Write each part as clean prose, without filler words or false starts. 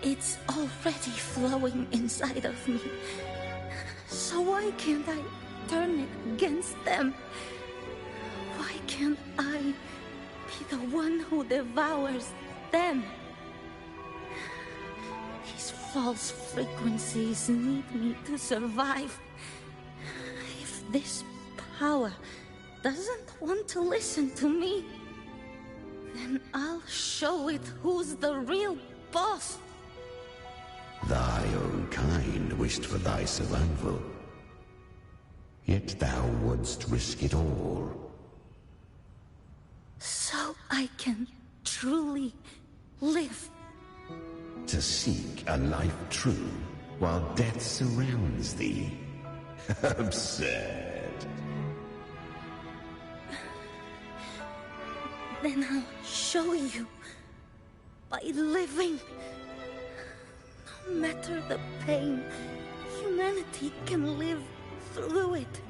It's already flowing inside of me. So why can't I turn it against them? Why can't I be the one who devours them? These false frequencies need me to survive. If this power doesn't want to listen to me, then I'll show it who's the real boss. Thy own kind wished for thy survival. Yet thou wouldst risk it all. So I can truly live. To seek a life true while death surrounds thee. Absurd. Then I'll show you by living. No matter the pain, humanity can live through it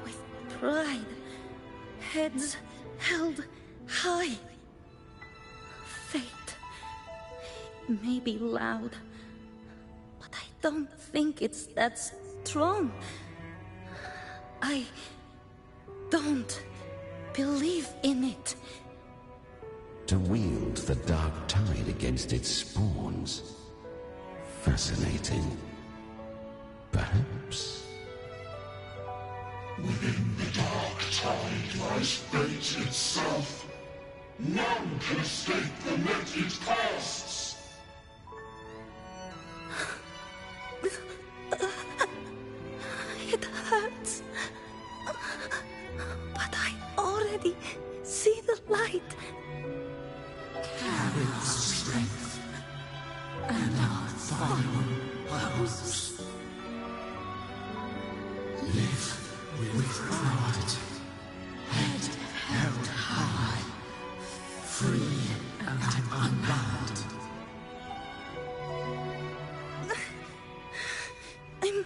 with pride, heads held high. Fate may be loud, but I don't think it's that strong. I don't believe in it. To wield the dark tide against its spawns. Fascinating. Perhaps. Within the dark tide lies fate itself. None can escape the net it casts. It hurts. But I already see the light. Carry the strength and our final purpose. Live with pride, head held high, free and unbound. I'm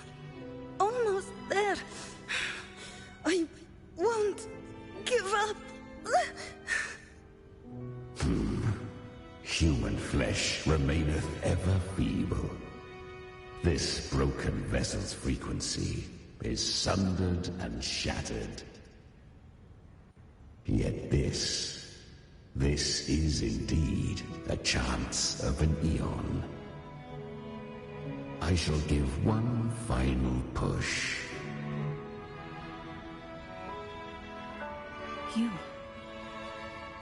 almost there. I won't give up. Human flesh remaineth ever feeble. This broken vessel's frequency is sundered and shattered. Yet this is indeed a chance of an eon. I shall give one final push.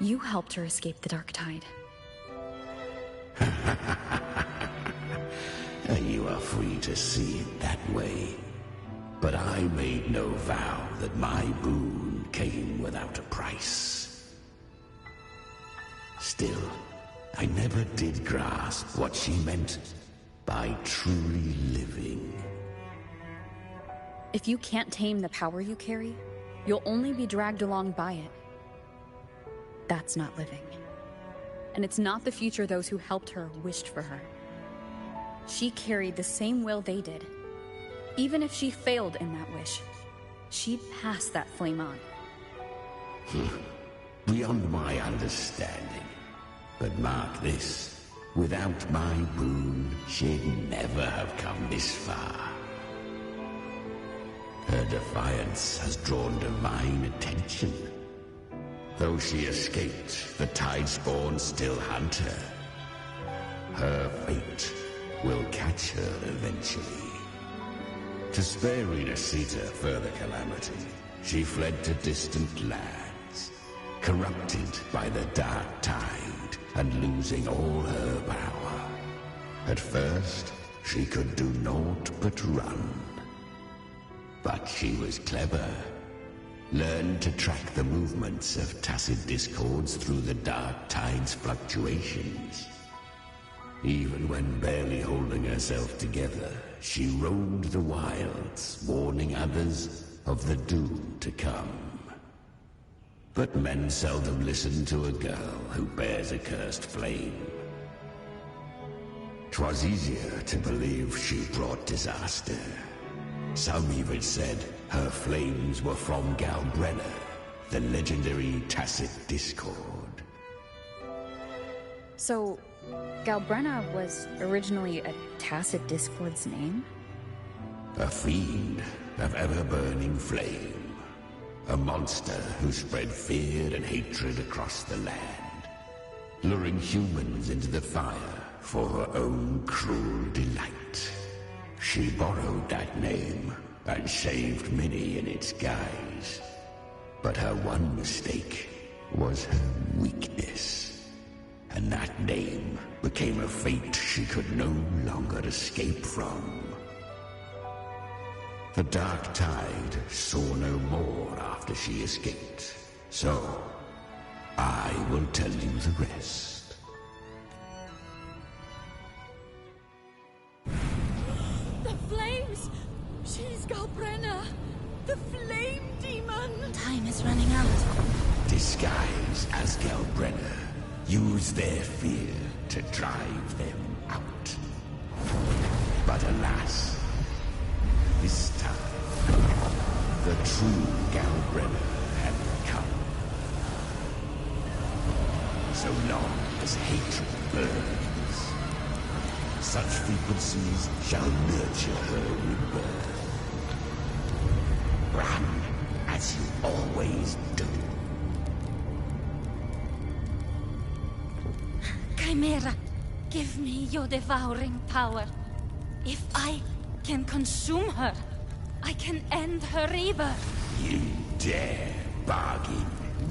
You helped her escape the dark tide. You are free to see it that way. But I made no vow that my boon came without a price. Still, I never did grasp what she meant by truly living. If you can't tame the power you carry, you'll only be dragged along by it. That's not living. And it's not the future those who helped her wished for her. She carried the same will they did. Even if she failed in that wish, she'd pass that flame on. Beyond my understanding. But mark this, without my boon, she'd never have come this far. Her defiance has drawn divine attention. Though she escaped, the Tidespawn still hunt her. Her fate will catch her eventually. To spare Renasita further calamity, she fled to distant lands, corrupted by the dark tide and losing all her power. At first, she could do naught but run. But she was clever. Learned to track the movements of tacit discords through the dark tide's fluctuations. Even when barely holding herself together, she roamed the wilds, warning others of the doom to come. But men seldom listen to a girl who bears a cursed flame. 'Twas easier to believe she brought disaster. Some even said her flames were from Galbrenna, the legendary tacit discord. So, Galbrenna was originally a tacit discord's name? A fiend of ever-burning flame. A monster who spread fear and hatred across the land, luring humans into the fire for her own cruel delight. She borrowed that name and saved many in its guise. But her one mistake was her weakness. And that name became a fate she could no longer escape from. The Dark Tide saw no more after she escaped. So, I will tell you the rest. The flames! She's Galbrenna! The flame demon! Time is running out. Disguised as Galbrenna, use their fear to drive them out. But alas, this time, the true Galbrenna had come. So long as hatred burns, such frequencies shall nurture her rebirth. Run, as you always do. Chimera, give me your devouring power. If I can consume her, I can end her rebirth. You dare bargain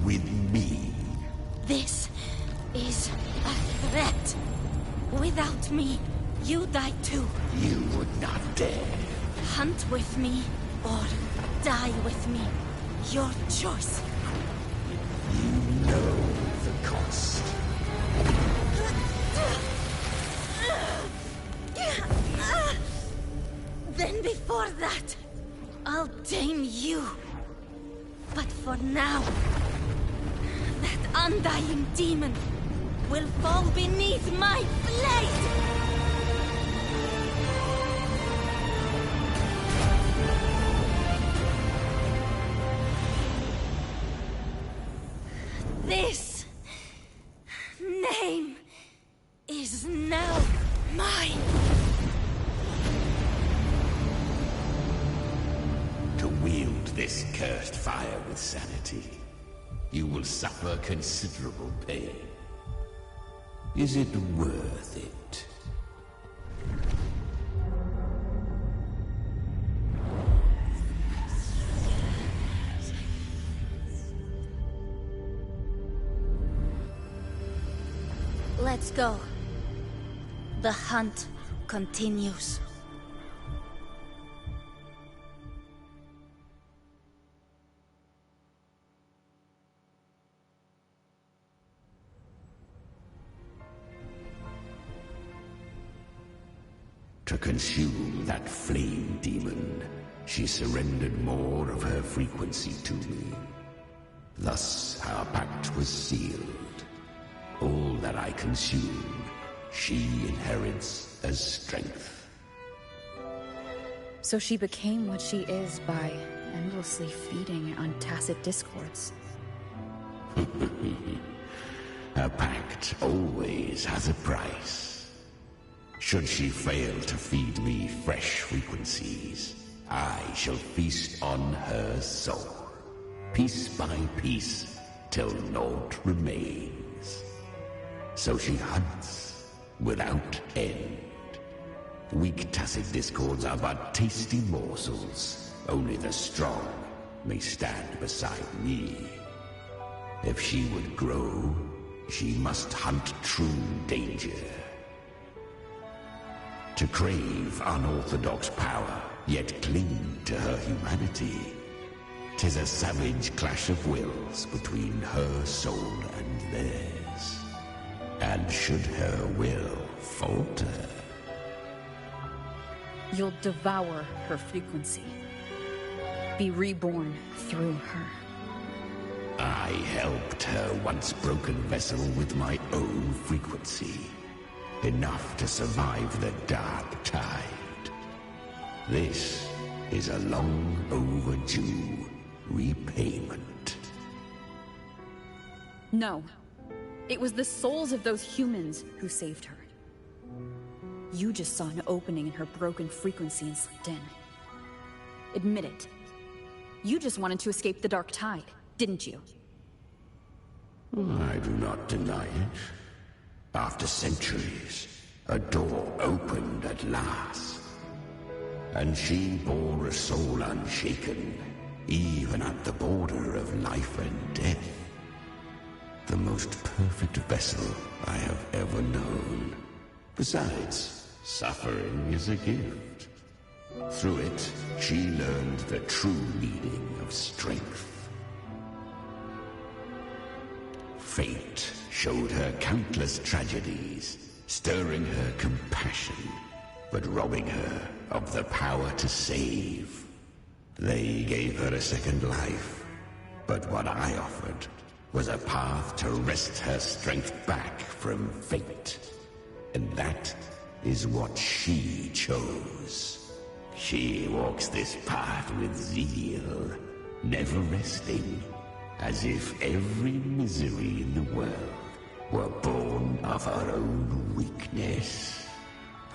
with me? This is a threat. Without me, you die too. You would not dare. Hunt with me, or die with me. Your choice. You know the cost. Then before that, I'll tame you. But for now, that undying demon will fall beneath my blade! This name is now mine. To wield this cursed fire with sanity, you will suffer considerable pain. Is it worth it? Let's go. The hunt continues. To consume that flame demon, she surrendered more of her frequency to me. Thus our pact was sealed. All that I consume, she inherits as strength. So she became what she is by endlessly feeding on tacit discords. A pact always has a price. Should she fail to feed me fresh frequencies, I shall feast on her soul, piece by piece, till naught remains. So she hunts without end. Weak tacit discords are but tasty morsels. Only the strong may stand beside me. If she would grow, she must hunt true danger. To crave unorthodox power, yet cling to her humanity, 'tis a savage clash of wills between her soul and theirs. And should her will falter, You'll devour her frequency. Be reborn through her. I helped her once broken vessel with my own frequency. Enough to survive the Dark Tide. This is a long overdue repayment. No. It was the souls of those humans who saved her. You just saw an opening in her broken frequency and slipped in. Admit it. You just wanted to escape the Dark Tide, didn't you? I do not deny it. After centuries, a door opened at last. And she bore a soul unshaken, even at the border of life and death. The most perfect vessel I have ever known. Besides, suffering is a gift. Through it, she learned the true meaning of strength. Fate showed her countless tragedies, stirring her compassion, but robbing her of the power to save. They gave her a second life, but what I offered was a path to wrest her strength back from fate. And that is what she chose. She walks this path with zeal, never resting, as if every misery in the world were born of her own weakness.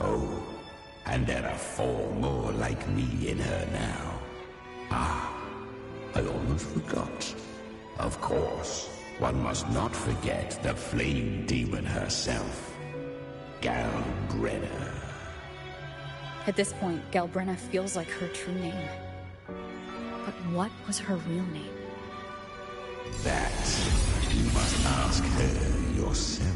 Oh, and there are 4 more like me in her now. Ah, I almost forgot. Of course, one must not forget the flame demon herself, Galbrenna. At this point, Galbrenna feels like her true name. But what was her real name? That you must ask her yourself.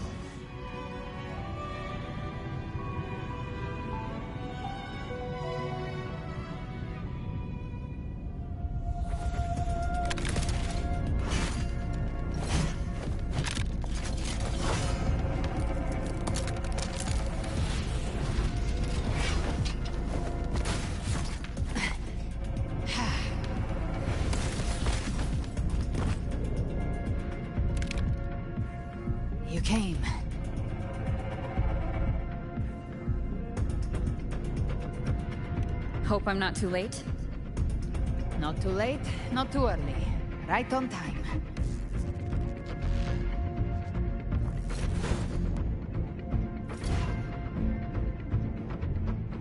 You came. Hope I'm not too late? Not too late, not too early. Right on time.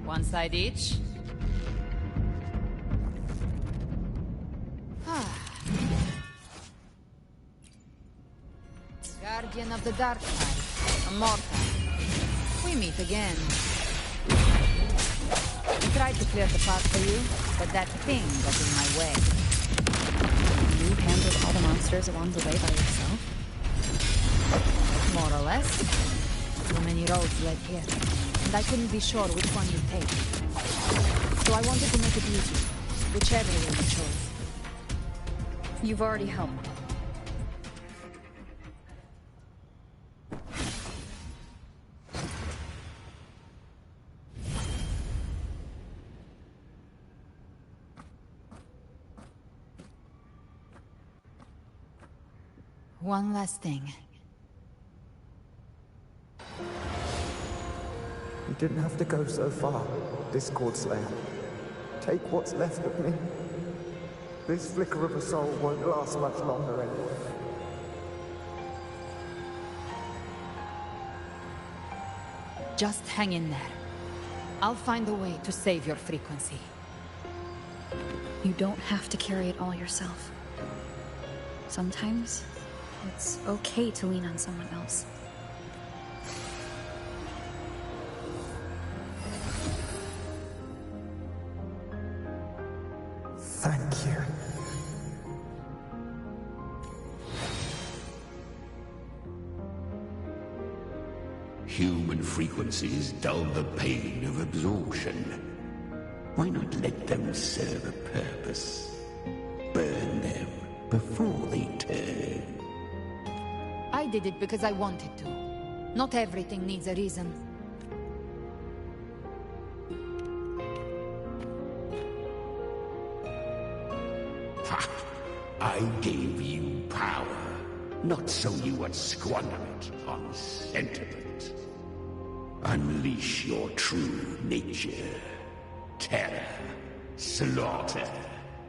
One side each. Guardian of the Dark Tide, Immortal. We meet again. I tried to clear the path for you, but that thing got in my way. You handled all the monsters along the way by yourself? More or less. Too many roads led here, and I couldn't be sure which one you'd take. So I wanted to make it easy, whichever way you chose. You've already helped. One last thing. You didn't have to go so far, Discord Slayer. Take what's left of me. This flicker of a soul won't last much longer anyway. Just hang in there. I'll find a way to save your frequency. You don't have to carry it all yourself. Sometimes, it's okay to lean on someone else. Thank you. Human frequencies dull the pain of absorption. Why not let them serve a purpose? Burn them before they turn. I did it because I wanted to. Not everything needs a reason. Ha! I gave you power, not so you would squander it on sentiment. Unleash your true nature. Terror, slaughter.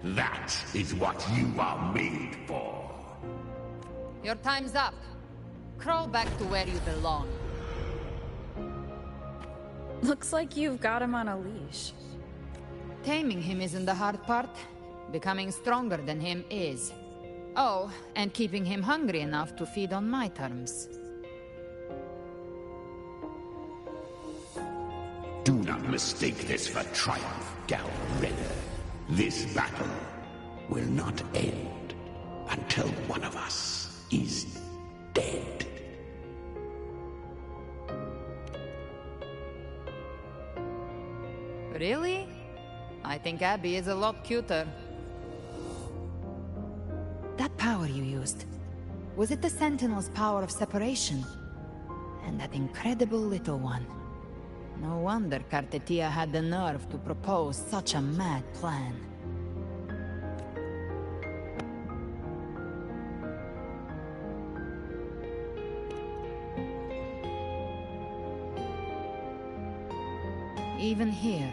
That is what you are made for. Your time's up. Crawl back to where you belong. Looks like you've got him on a leash. Taming him isn't the hard part. Becoming stronger than him is. Oh, and keeping him hungry enough to feed on my terms. Do not mistake this for triumph, Gal Redder. This battle will not end until one of us is dead. Really? I think Abby is a lot cuter. That power you used, was it the Sentinel's power of separation? And that incredible little one. No wonder Cartetia had the nerve to propose such a mad plan. Even here,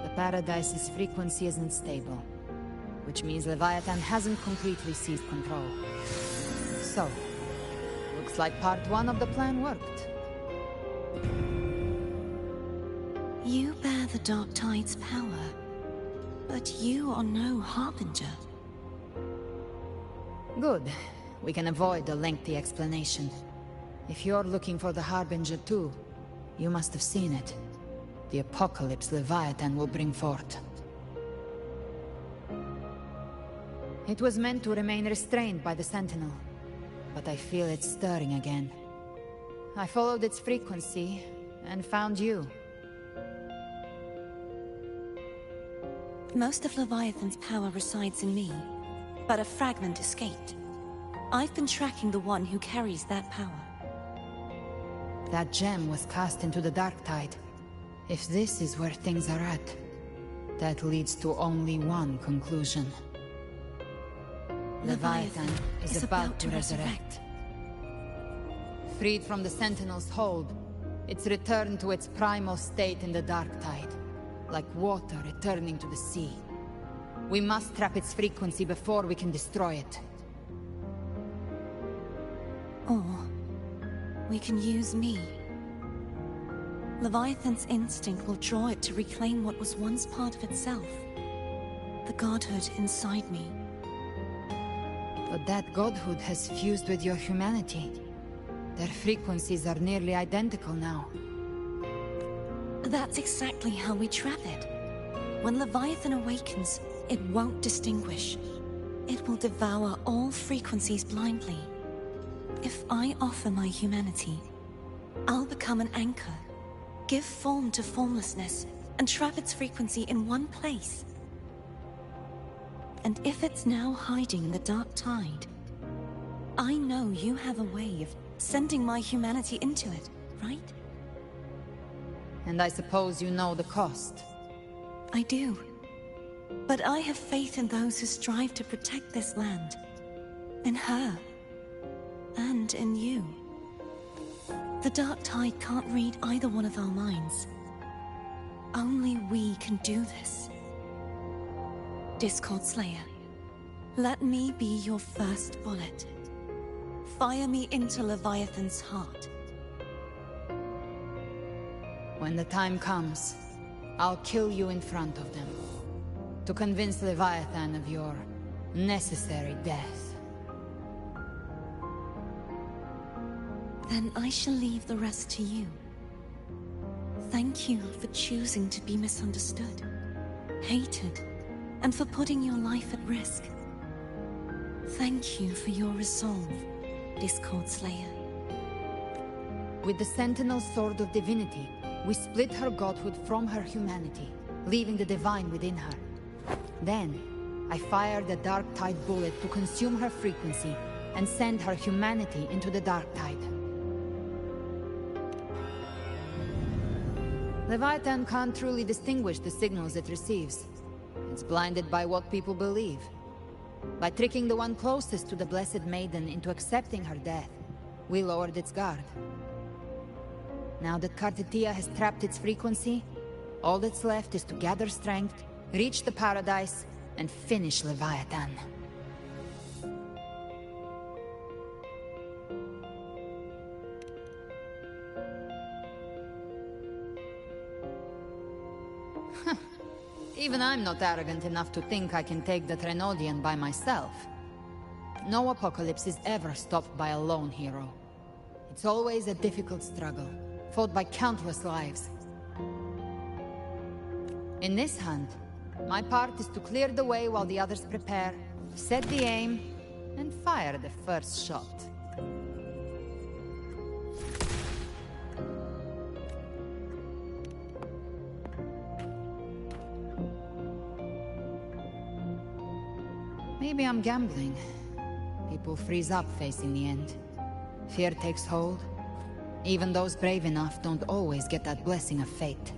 the Paradise's frequency isn't stable, which means Leviathan hasn't completely seized control. So, looks like part one of the plan worked. You bear the Dark Tide's power, but you are no Harbinger. Good. We can avoid a lengthy explanation. If you're looking for the Harbinger too, you must have seen it. The apocalypse Leviathan will bring forth. It was meant to remain restrained by the Sentinel, but I feel it stirring again. I followed its frequency, and found you. Most of Leviathan's power resides in me, but a fragment escaped. I've been tracking the one who carries that power. That gem was cast into the Dark Tide. If this is where things are at, that leads to only one conclusion. Leviathan is about to resurrect. Freed from the Sentinel's hold, it's returned to its primal state in the Dark Tide, like water returning to the sea. We must trap its frequency before we can destroy it. Or we can use me. Leviathan's instinct will draw it to reclaim what was once part of itself. The godhood inside me. But that godhood has fused with your humanity. Their frequencies are nearly identical now. That's exactly how we trap it. When Leviathan awakens, it won't distinguish. It will devour all frequencies blindly. If I offer my humanity, I'll become an anchor, give form to formlessness, and trap its frequency in one place. And if it's now hiding in the Dark Tide, I know you have a way of sending my humanity into it, right? And I suppose you know the cost. I do. But I have faith in those who strive to protect this land. In her. And in you. The Dark Tide can't read either one of our minds. Only we can do this. Discord Slayer, let me be your first bullet. Fire me into Leviathan's heart. When the time comes, I'll kill you in front of them. To convince Leviathan of your necessary death. Then I shall leave the rest to you. Thank you for choosing to be misunderstood, hated, and for putting your life at risk. Thank you for your resolve, Discord Slayer. With the Sentinel Sword of Divinity, we split her godhood from her humanity, leaving the divine within her. Then, I fired a Dark Tide bullet to consume her frequency and send her humanity into the Dark Tide. Leviathan can't truly distinguish the signals it receives. It's blinded by what people believe. By tricking the one closest to the Blessed Maiden into accepting her death, we lowered its guard. Now that Cartetia has trapped its frequency, all that's left is to gather strength, reach the Paradise, and finish Leviathan. Even I'm not arrogant enough to think I can take the Trenodian by myself. No apocalypse is ever stopped by a lone hero. It's always a difficult struggle, fought by countless lives. In this hunt, my part is to clear the way while the others prepare, set the aim, and fire the first shot. Maybe I'm gambling. People freeze up facing the end. Fear takes hold. Even those brave enough don't always get that blessing of fate.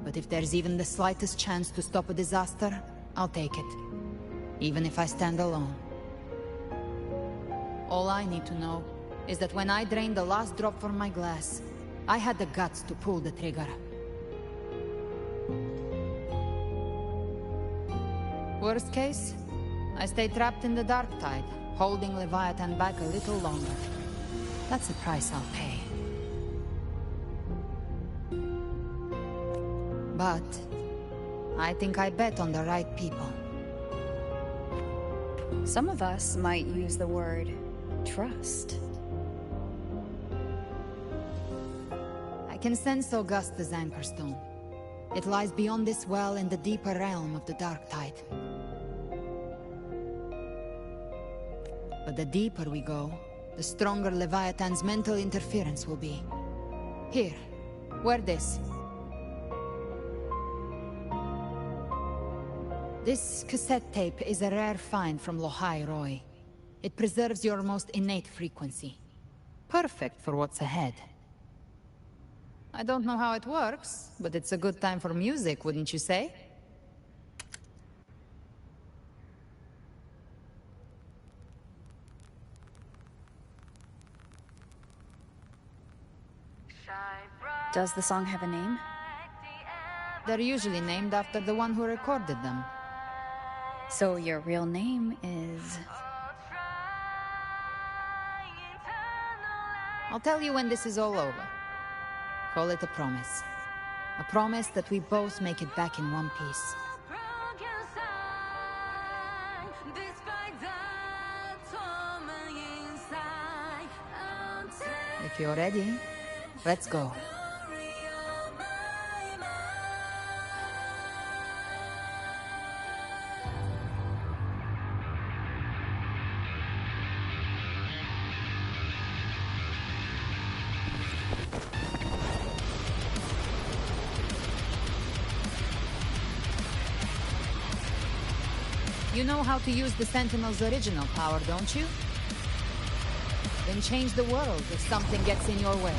But if there's even the slightest chance to stop a disaster, I'll take it. Even if I stand alone. All I need to know is that when I drained the last drop from my glass, I had the guts to pull the trigger. Worst case, I stay trapped in the dark tide, holding Leviathan back a little longer. That's the price I'll pay. But I think I bet on the right people. Some of us might use the word trust. I can sense Augusta's anchor stone. It lies beyond this well in the deeper realm of the dark tide. But the deeper we go, the stronger Leviathan's mental interference will be. Here, wear this. This cassette tape is a rare find from Lohai Roy. It preserves your most innate frequency. Perfect for what's ahead. I don't know how it works, but it's a good time for music, wouldn't you say? Does the song have a name? They're usually named after the one who recorded them. So your real name is... I'll tell you when this is all over. Call it a promise. A promise that we both make it back in one piece. If you're ready, let's go. You know how to use the Sentinel's original power, don't you? Then change the world if something gets in your way.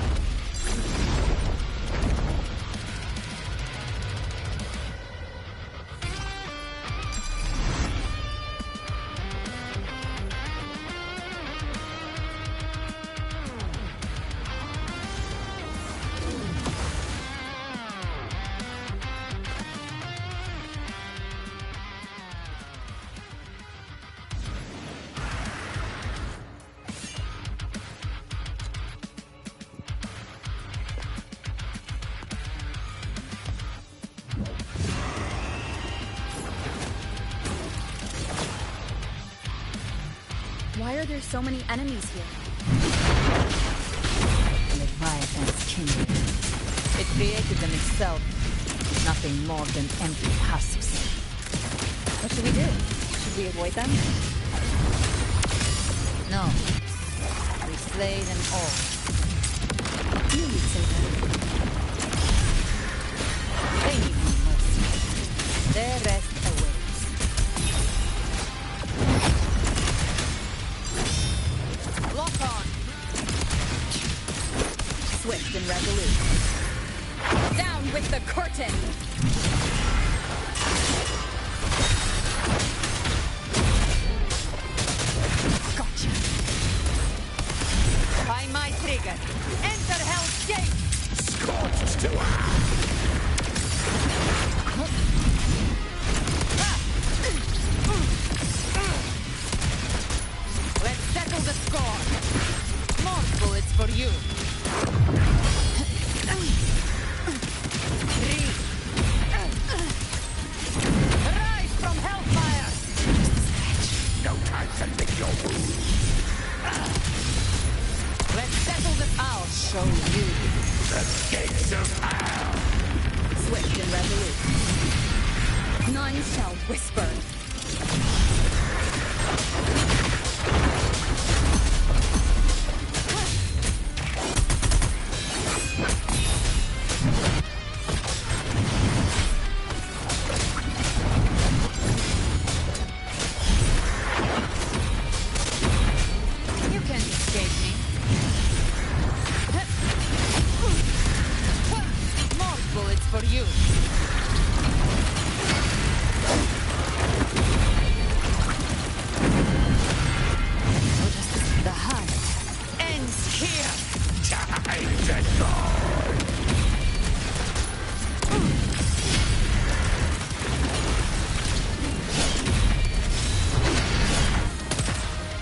Why are there so many enemies here? Leviathan's kindred. It created them itself. Nothing more than empty husks. What should we do? Should we avoid them? No. We slay them all. You would say that. They need no mercy. Their rest awaits. Lock on! Swift and resolute. Down with the curtain! Gotcha. By my trigger. Enter Hell's Gate! Scorched to Let's settle the score. More bullets for you. 3, show you. The gates of hell! Swift and resolute. None shall whisper. You can't escape me. More bullets for you. The hunt ends here. Time to go!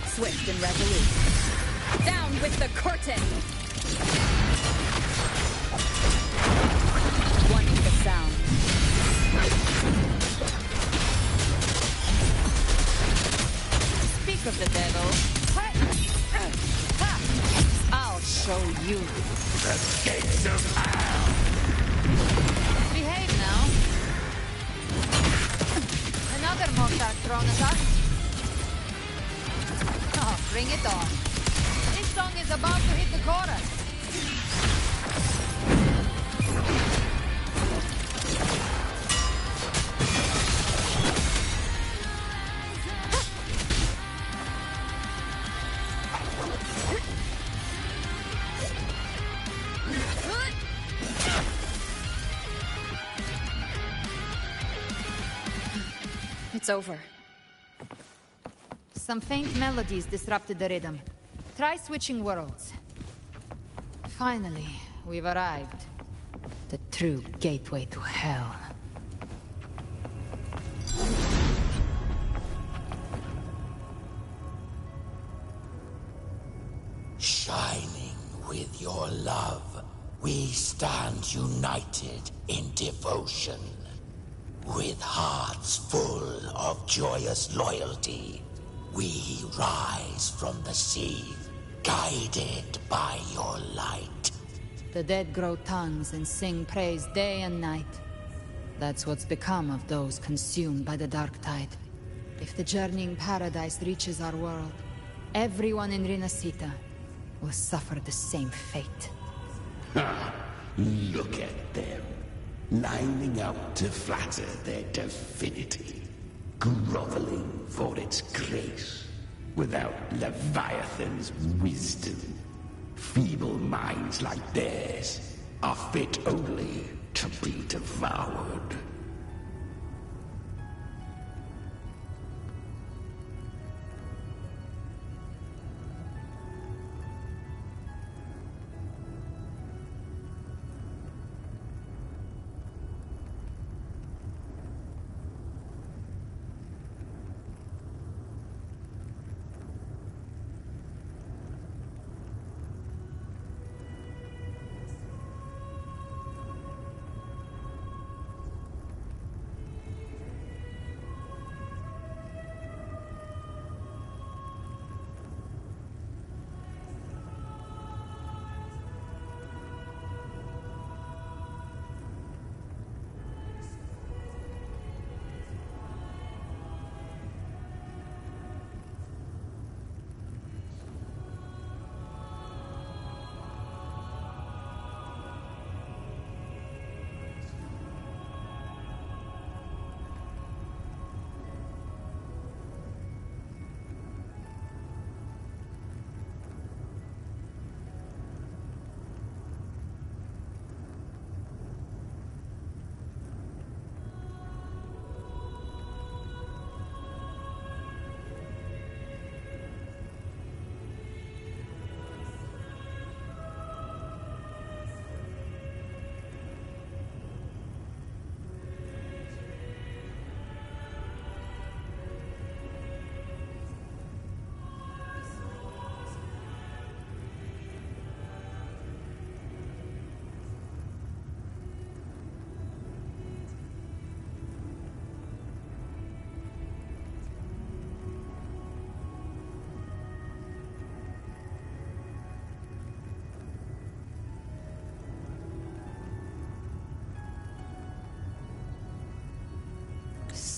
Swift and resolute. Down with the curtain! One with the sound. Speak of the devil. I'll show you. The gates of hell! Behave now. Another mortar thrown at us. Oh, bring it on. This song is about to hit the chorus. It's over. Some faint melodies disrupted the rhythm. Try switching worlds. Finally, we've arrived. The true gateway to hell. Shining with your love, we stand united in devotion. With hearts full of joyous loyalty, we rise from the sea, guided by your light. The dead grow tongues and sing praise day and night. That's what's become of those consumed by the dark tide. If the journeying paradise reaches our world, everyone in Rinasita will suffer the same fate. Look at them, lining up to flatter their divinity, groveling for its grace, without Leviathan's wisdom. Feeble minds like theirs are fit only to be devoured.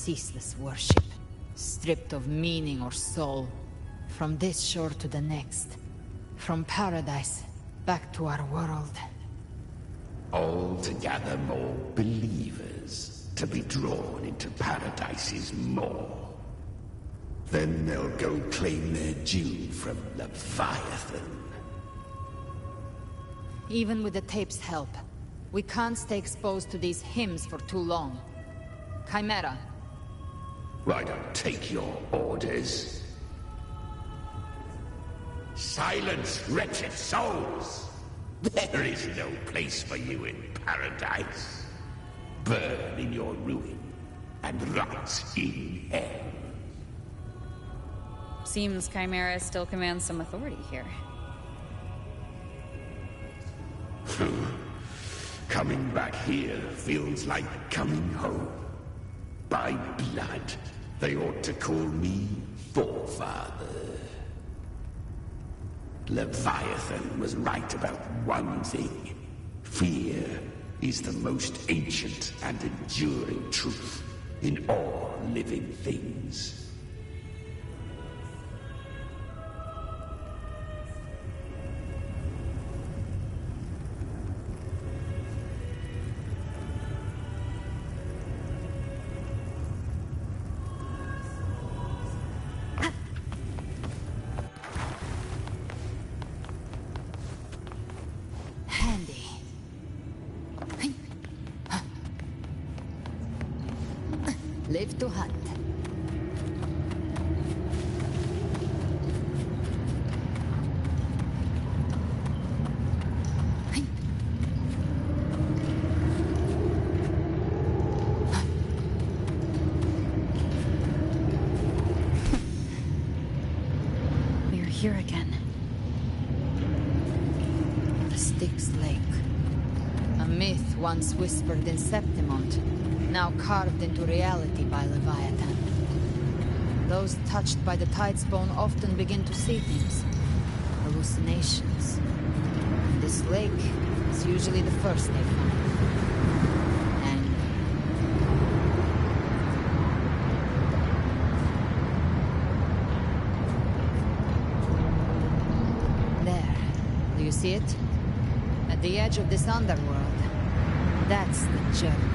ceaseless worship, stripped of meaning or soul. From this shore to the next. From paradise back to our world. All to gather more believers, to be drawn into Paradise's maw. Then they'll go claim their due from Leviathan. Even with the tape's help, we can't stay exposed to these hymns for too long. Chimera. I don't take your orders. Silence, wretched souls! There is no place for you in Paradise. Burn in your ruin, and rot in hell. Seems Chimera still commands some authority here. Coming back here feels like coming home. By blood, they ought to call me Forefather. Leviathan was right about one thing. Fear is the most ancient and enduring truth in all living things. Live to hunt. We're here again. The Styx Lake. A myth once whispered in Septimont. Now carved into reality by Leviathan. Those touched by the Tidespawn often begin to see things. Hallucinations. This lake is usually the first they find. And... there. Do you see it? At the edge of this underworld. That's the journey.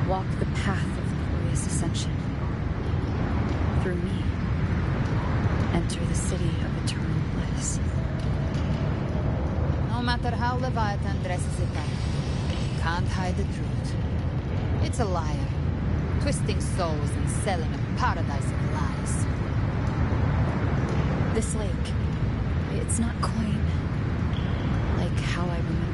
Walk the path of glorious ascension. Through me, enter the city of eternal bliss. No matter how Leviathan dresses it up, can't hide the truth. It's a liar, twisting souls and selling a paradise of lies. This lake, it's not quite like how I remembered it.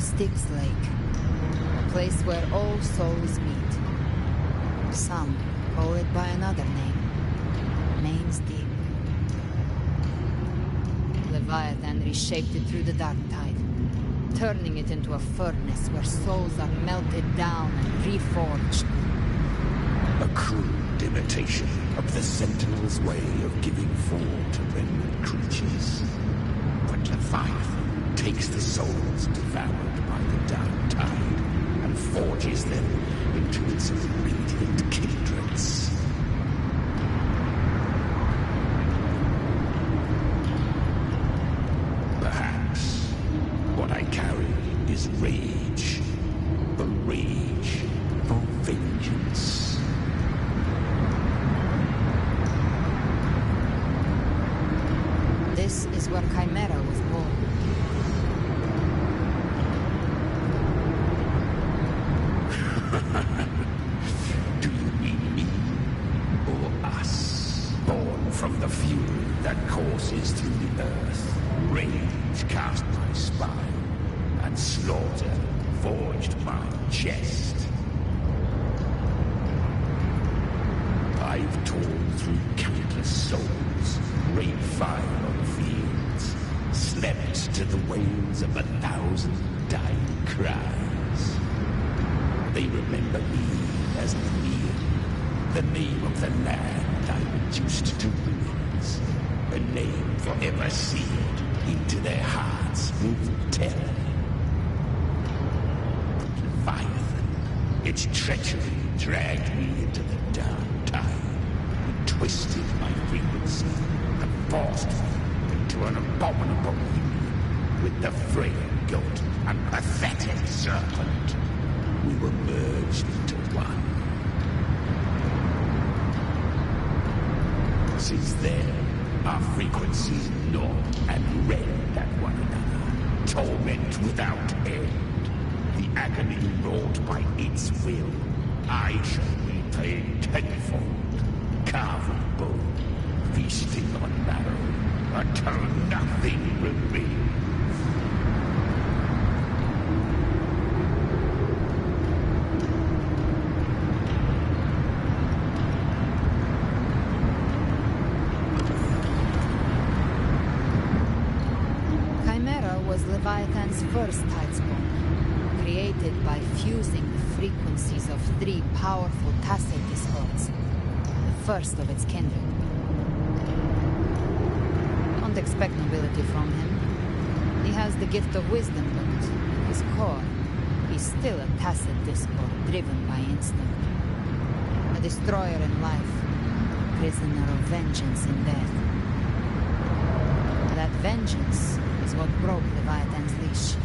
Styx Lake, a place where all souls meet. Some call it by another name, Name's Deep. Leviathan reshaped it through the dark tide, turning it into a furnace where souls are melted down and reforged. A crude imitation of the Sentinel's way of giving form to remnant creatures. But Leviathan takes the souls devoured by the dark tide and forges them into its radiant kindreds. Perhaps what I carry is rage. The rage for vengeance. This is where Chimera was born. Do you mean me or us? Born from the fury that courses through the earth, rage cast my spine, and slaughter forged my chest. I've torn through countless souls, rained fire on fields, slept to the wails of 1,000 dying cries. They remember me as Neil, the name of the land I reduced to ruins. A name forever seared into their hearts with terror. Leviathan, its treachery dragged me into the dark tide. It twisted my frequency and forced me into an abominable union with the frail goat and pathetic serpent. We were merged into one. Since then, our frequencies gnaw and rend at one another. Torment without end. The agony wrought by its will, I shall repay tenfold. Carving bone, feasting on marrow, until nothing remains. Leviathan's first tidespawn, created by fusing the frequencies of 3 powerful tacit discords, the first of its kindred. Don't expect nobility from him. He has the gift of wisdom, but at his core, he's still a tacit discord driven by instinct. A destroyer in life, prisoner of vengeance in death. That vengeance is what broke Leviathan's leash.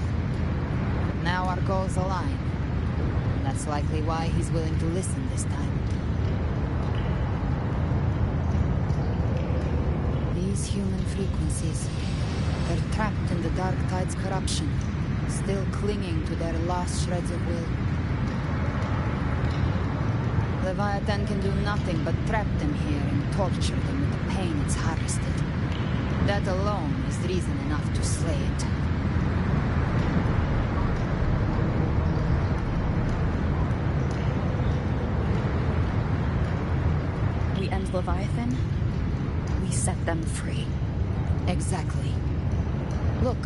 Now our goals align. That's likely why he's willing to listen this time. These human frequencies, they're trapped in the Dark Tide's corruption, still clinging to their last shreds of will. Leviathan can do nothing but trap them here and torture them with the pain it's harvested. That alone is reason enough to slay it. We end Leviathan, we set them free. Exactly. Look,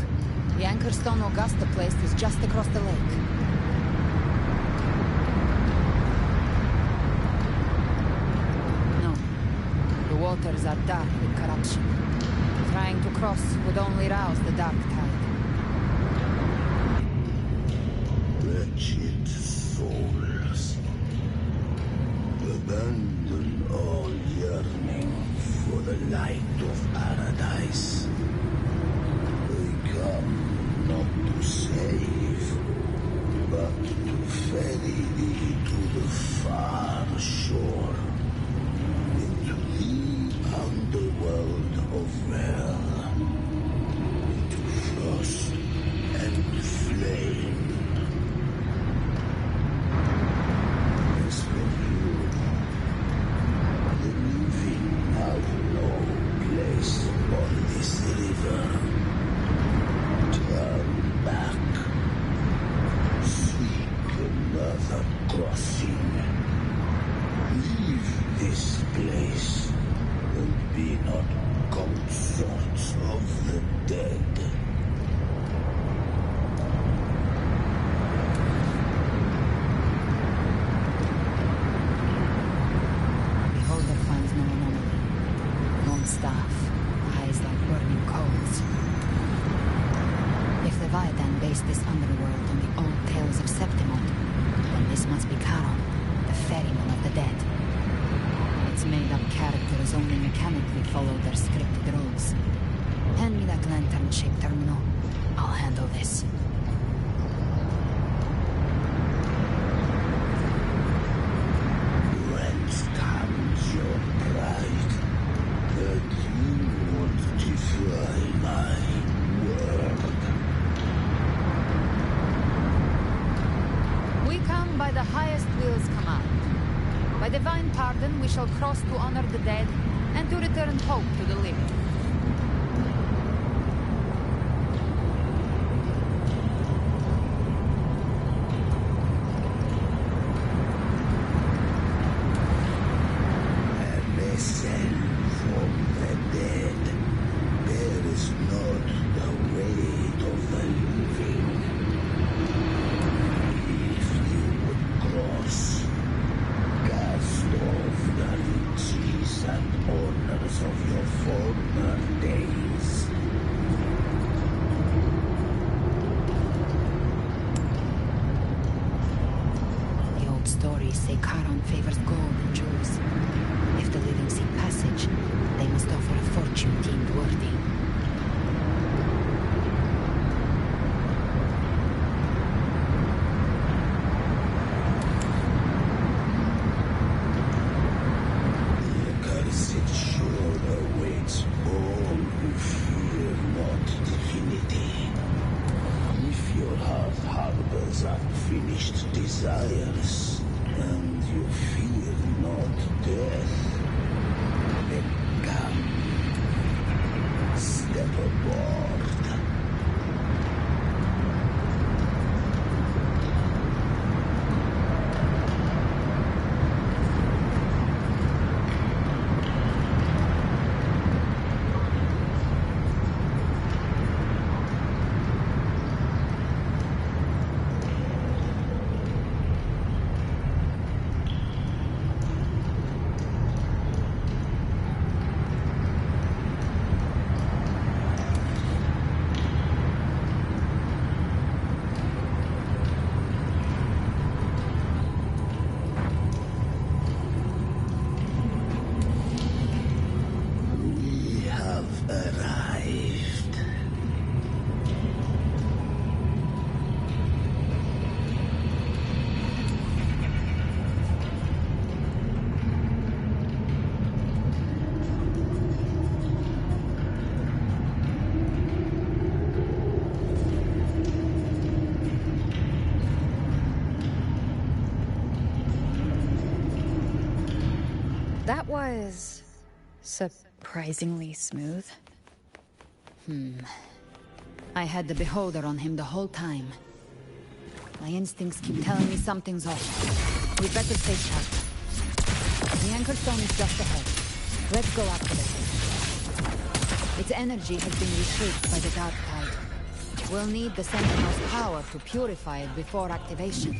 the Anchorstone Augusta place is just across the lake. No. The waters are dark with corruption. Trying to cross would only rouse the Dark Tide. Wretched souls, abandon all yearning for the light of paradise. They come not to save, but to ferry thee to the far shore, into the underworld of hell, into frost and flame. As for you, the living have no place on this river. Turn back, seek another crossing. Leave this place. And be not consorts of the dead. Beholder finds no anomaly. Long staff, eyes like burning coals. If Leviathan based this underworld on the old tales of Septimon, then this must be Charon, the ferryman of the dead. Its made-up characters only mechanically follow their scripted roles. Hand me that lantern-shaped terminal. I'll handle this. Whence comes your pride that you would defy my word? We come by the highest will's command. By divine pardon, we shall cross to honor the dead and to return hope to the living. And listen from the dead. There is not the weight of the living. If you would Archon favors gold and jewels. If the living seek passage, they must offer a fortune deemed worthy. The accursed shore awaits all who fear not divinity. If your heart harbors unfinished desires, and you fear not death, then come. Step aboard. We have arrived. That was surprisingly smooth. I had the beholder on him the whole time. My instincts keep telling me something's off. We'd better stay sharp. The anchor stone is just ahead. Let's go activate it. Its energy has been reshaped by the dark tide. We'll need the Sentinel's power to purify it before activation.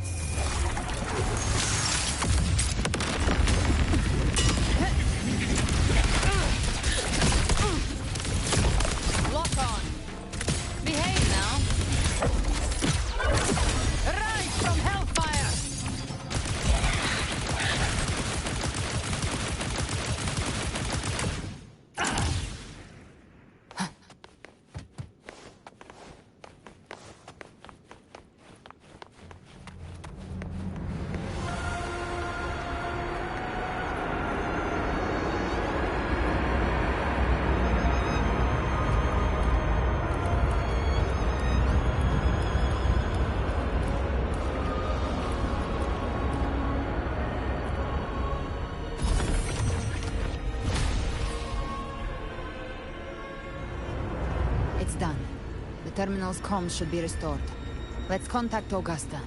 Lock on! Behave now! Rise from hellfire! It's done. The terminal's comms should be restored. Let's contact Augusta.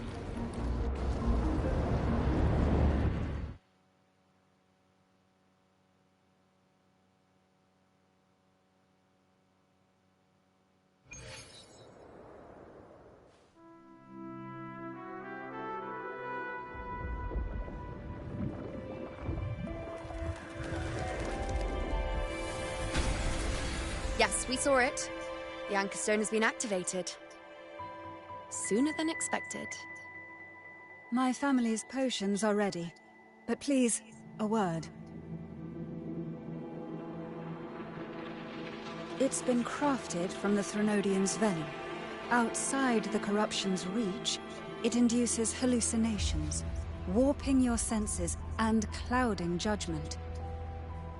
Yes, we saw it. The Anchor Stone has been activated. Sooner than expected. My family's potions are ready. But please, a word. It's been crafted from the Threnodian's venom. Outside the corruption's reach, it induces hallucinations, warping your senses and clouding judgment.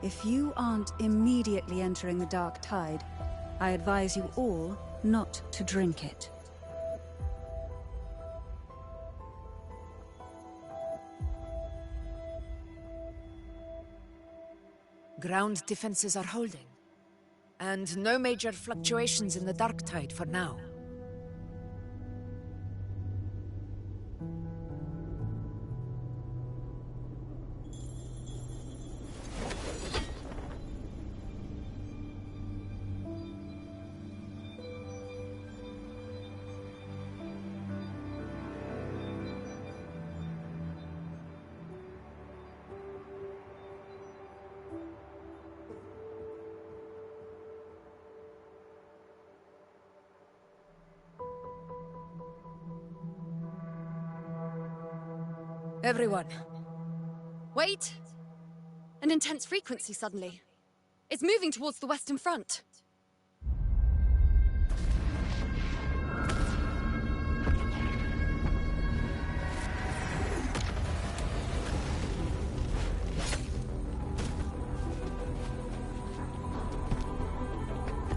If you aren't immediately entering the dark tide, I advise you all not to drink it. Ground defenses are holding. And no major fluctuations in the dark tide for now. Everyone, Wait! An intense frequency suddenly. It's moving towards the Western Front.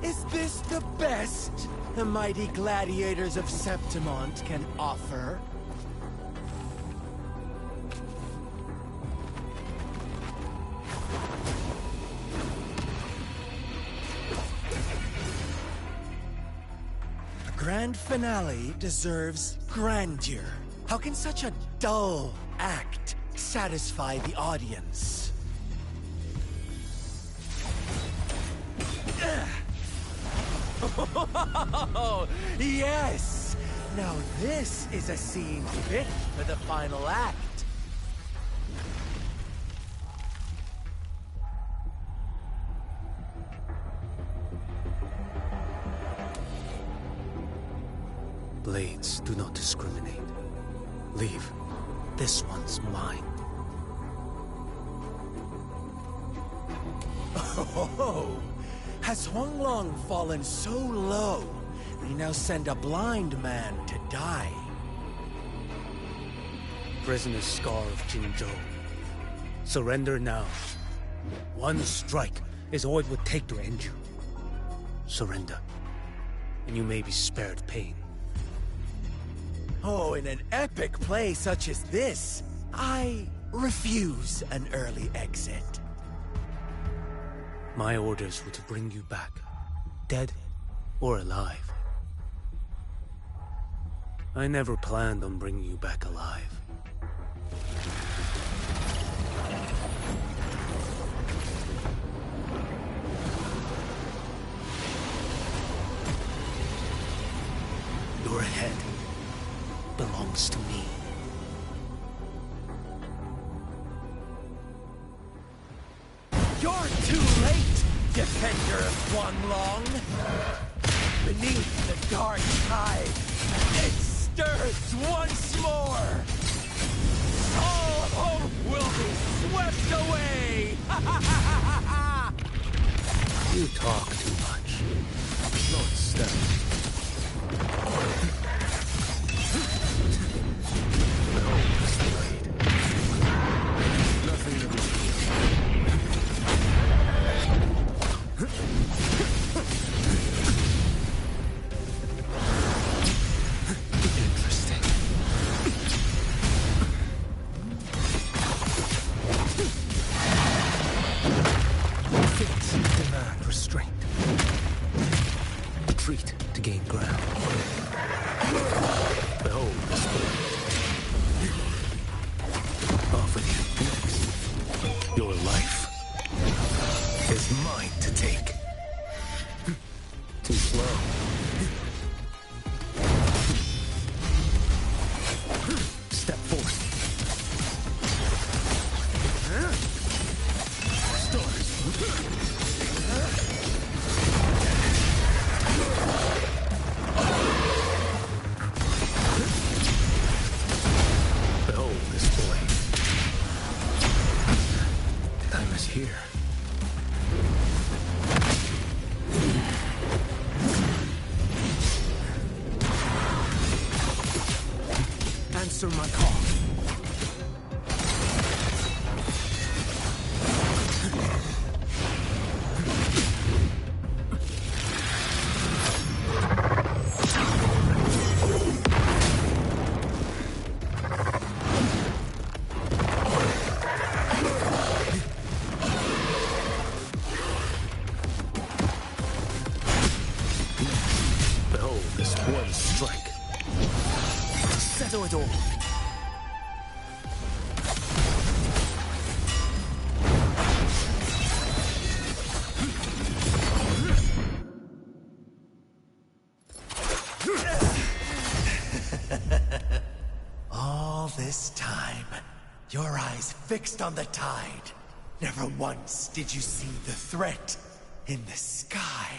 Is this the best the mighty gladiators of Septimont can offer? A grand finale deserves grandeur. How can such a dull act satisfy the audience? Oh, yes! Now this is a scene fit for the final act. Blades do not discriminate. Leave. This one's mine. Oh! Has Huanglong fallen so low, we now send a blind man to die? Prisoner Scar of Jinzhou. Surrender now. One strike is all it would take to end you. Surrender, and you may be spared pain. Oh, in an epic play such as this, I refuse an early exit. My orders were to bring you back, dead or alive. I never planned on bringing you back alive. Your head belongs to me. You're too late, defender of Huanglong! Beneath the dark tide, it stirs once more! All hope will be swept away! You talk too much. Lord Stern. Behold this blade. Nothing to be. Interesting. Fate demand restraint. Retreat to gain ground. Behold this blade. Offer you next. Your life is mine to take. Too slow. Step forward. Stars. Behold this blade. Time is here. Answer my call. Behold this one strike. Settle it all. All this time, your eyes fixed on the tide. Never once did you see the threat in the sky.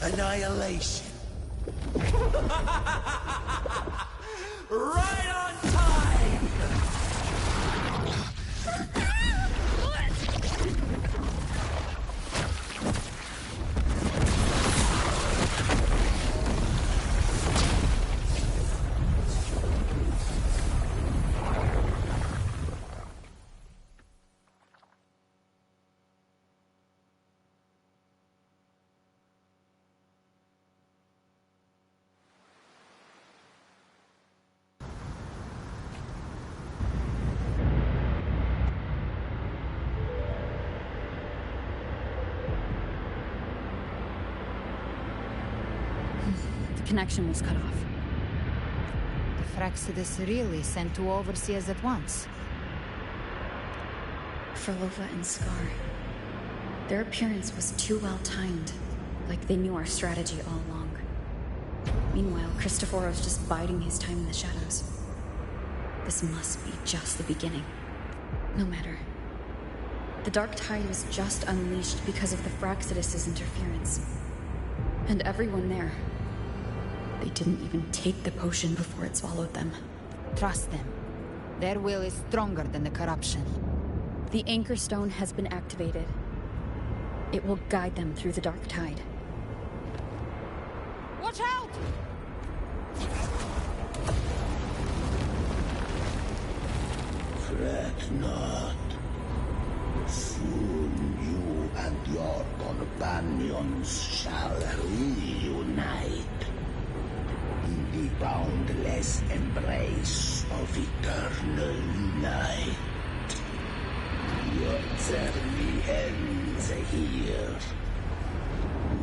Annihilation. Right on time! connection was cut off. The Fraxidus really sent two overseers at once. Frolova and Scar. Their appearance was too well timed, like they knew our strategy all along. Meanwhile, Christophoros just biding his time in the shadows. This must be just the beginning. No matter. The Dark Tide was just unleashed because of the Fraxidus' interference. And everyone there. They didn't even take the potion before it swallowed them. Trust them. Their will is stronger than the corruption. The Anchor Stone has been activated. It will guide them through the Dark Tide. Watch out! Fret not. Soon you and your companions shall reunite in the boundless embrace of eternal night. Your journey ends here.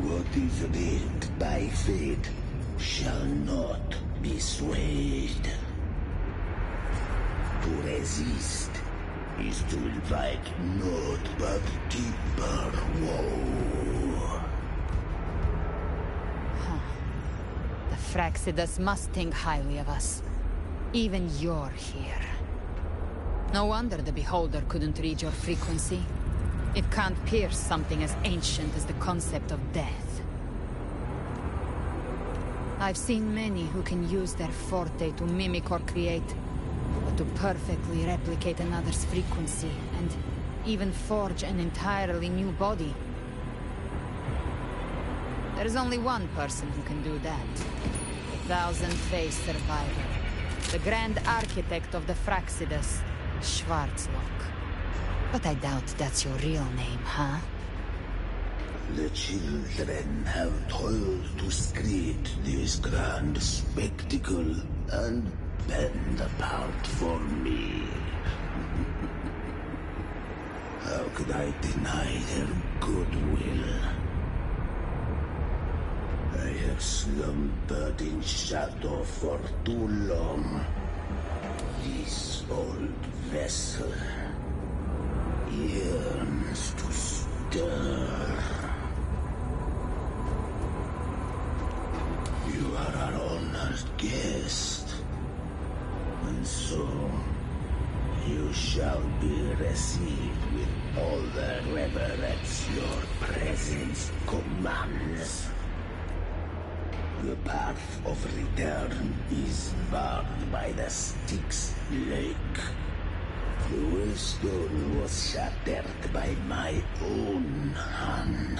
What is writ by fate shall not be swayed. To resist is to invite naught but deeper woe. The Fraxidus must think highly of us. Even you're here. No wonder the Beholder couldn't read your frequency. It can't pierce something as ancient as the concept of death. I've seen many who can use their forte to mimic or create, but to perfectly replicate another's frequency, and even forge an entirely new body. There's only one person who can do that. The Thousand-Faced Survivor. The Grand Architect of the Fraxidus, Schwarzlock. But I doubt that's your real name, huh? The children have toiled to create this grand spectacle and bend apart for me. How could I deny their goodwill? I have slumbered in shadow for too long. This old vessel yearns to stir. You are our honored guest, and so you shall be received with all the reverence your presence commands. The path of return is barred by the Styx Lake. The wellstone was shattered by my own hand.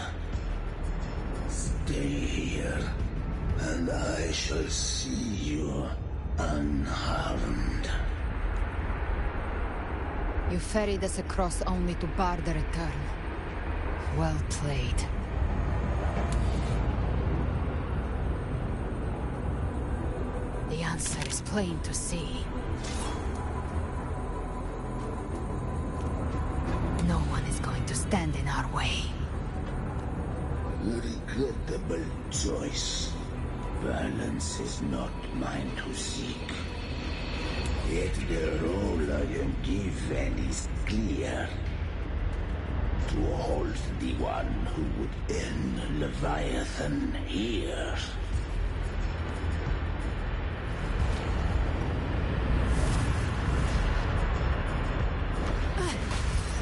Stay here, and I shall see you unharmed. You ferried us across only to bar the return. Well played. The answer is plain to see. No one is going to stand in our way. Regrettable choice. Violence is not mine to seek. Yet the role I am given is clear. To hold the one who would end Leviathan here.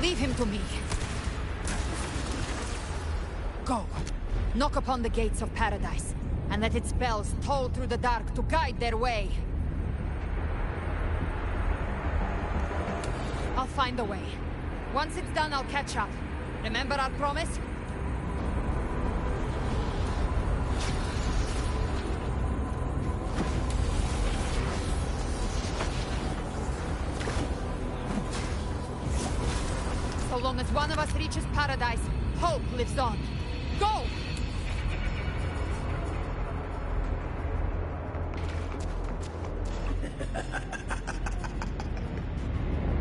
Leave him to me. Go. Knock upon the gates of paradise, and let its bells toll through the dark to guide their way. I'll find a way. Once it's done, I'll catch up. Remember our promise? So long as one of us reaches paradise, hope lives on. Go!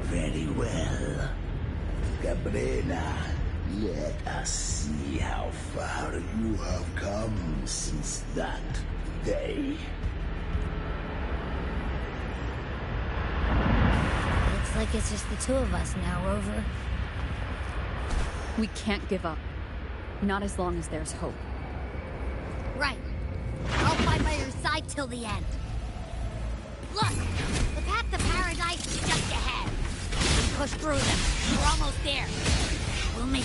Very well. Cabrera, let us see how far you have come since that day. Looks like it's just the two of us now, Rover. We can't give up. Not as long as there's hope. Right. I'll fight by your side till the end. Look! The path to paradise is just ahead. We push through them. We're almost there. We'll make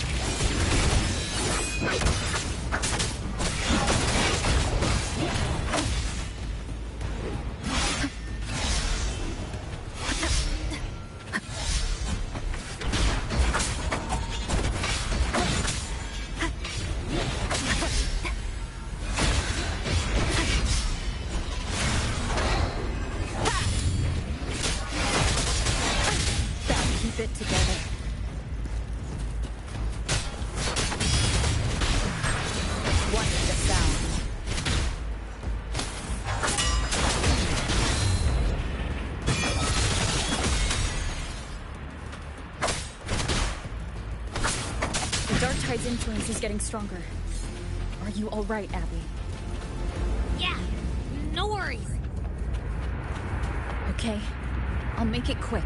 influence is getting stronger. Are you all right, Abby? Yeah, no worries. Okay, I'll make it quick.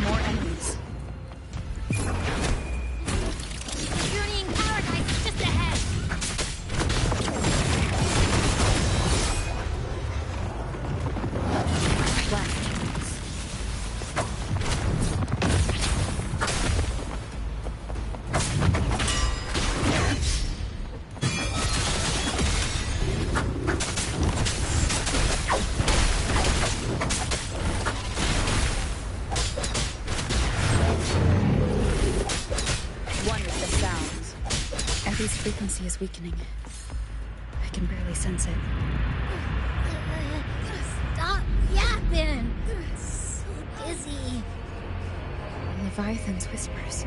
More enemies. Journeying paradise is just ahead. Frequency is weakening. I can barely sense it. Stop yapping! So dizzy. Leviathan's whispers.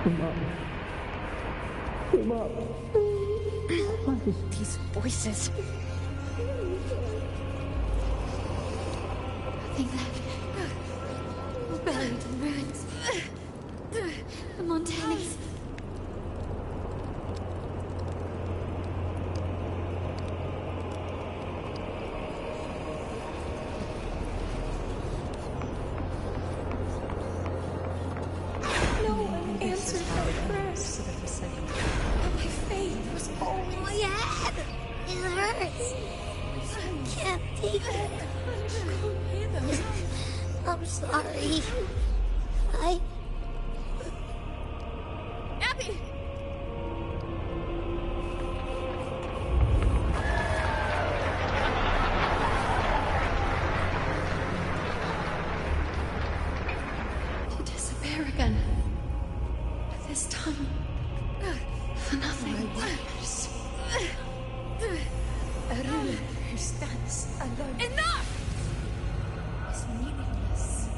Come up. These voices. Nothing left. Buried in ruins. The Montanes. No one answered my prayers. My faith was always... My head! It hurts! I can't take it. I'm sorry. Abby! To disappear again. This time. For nothing. My workers. A ruler who stands alone. Enough! Is meaningless.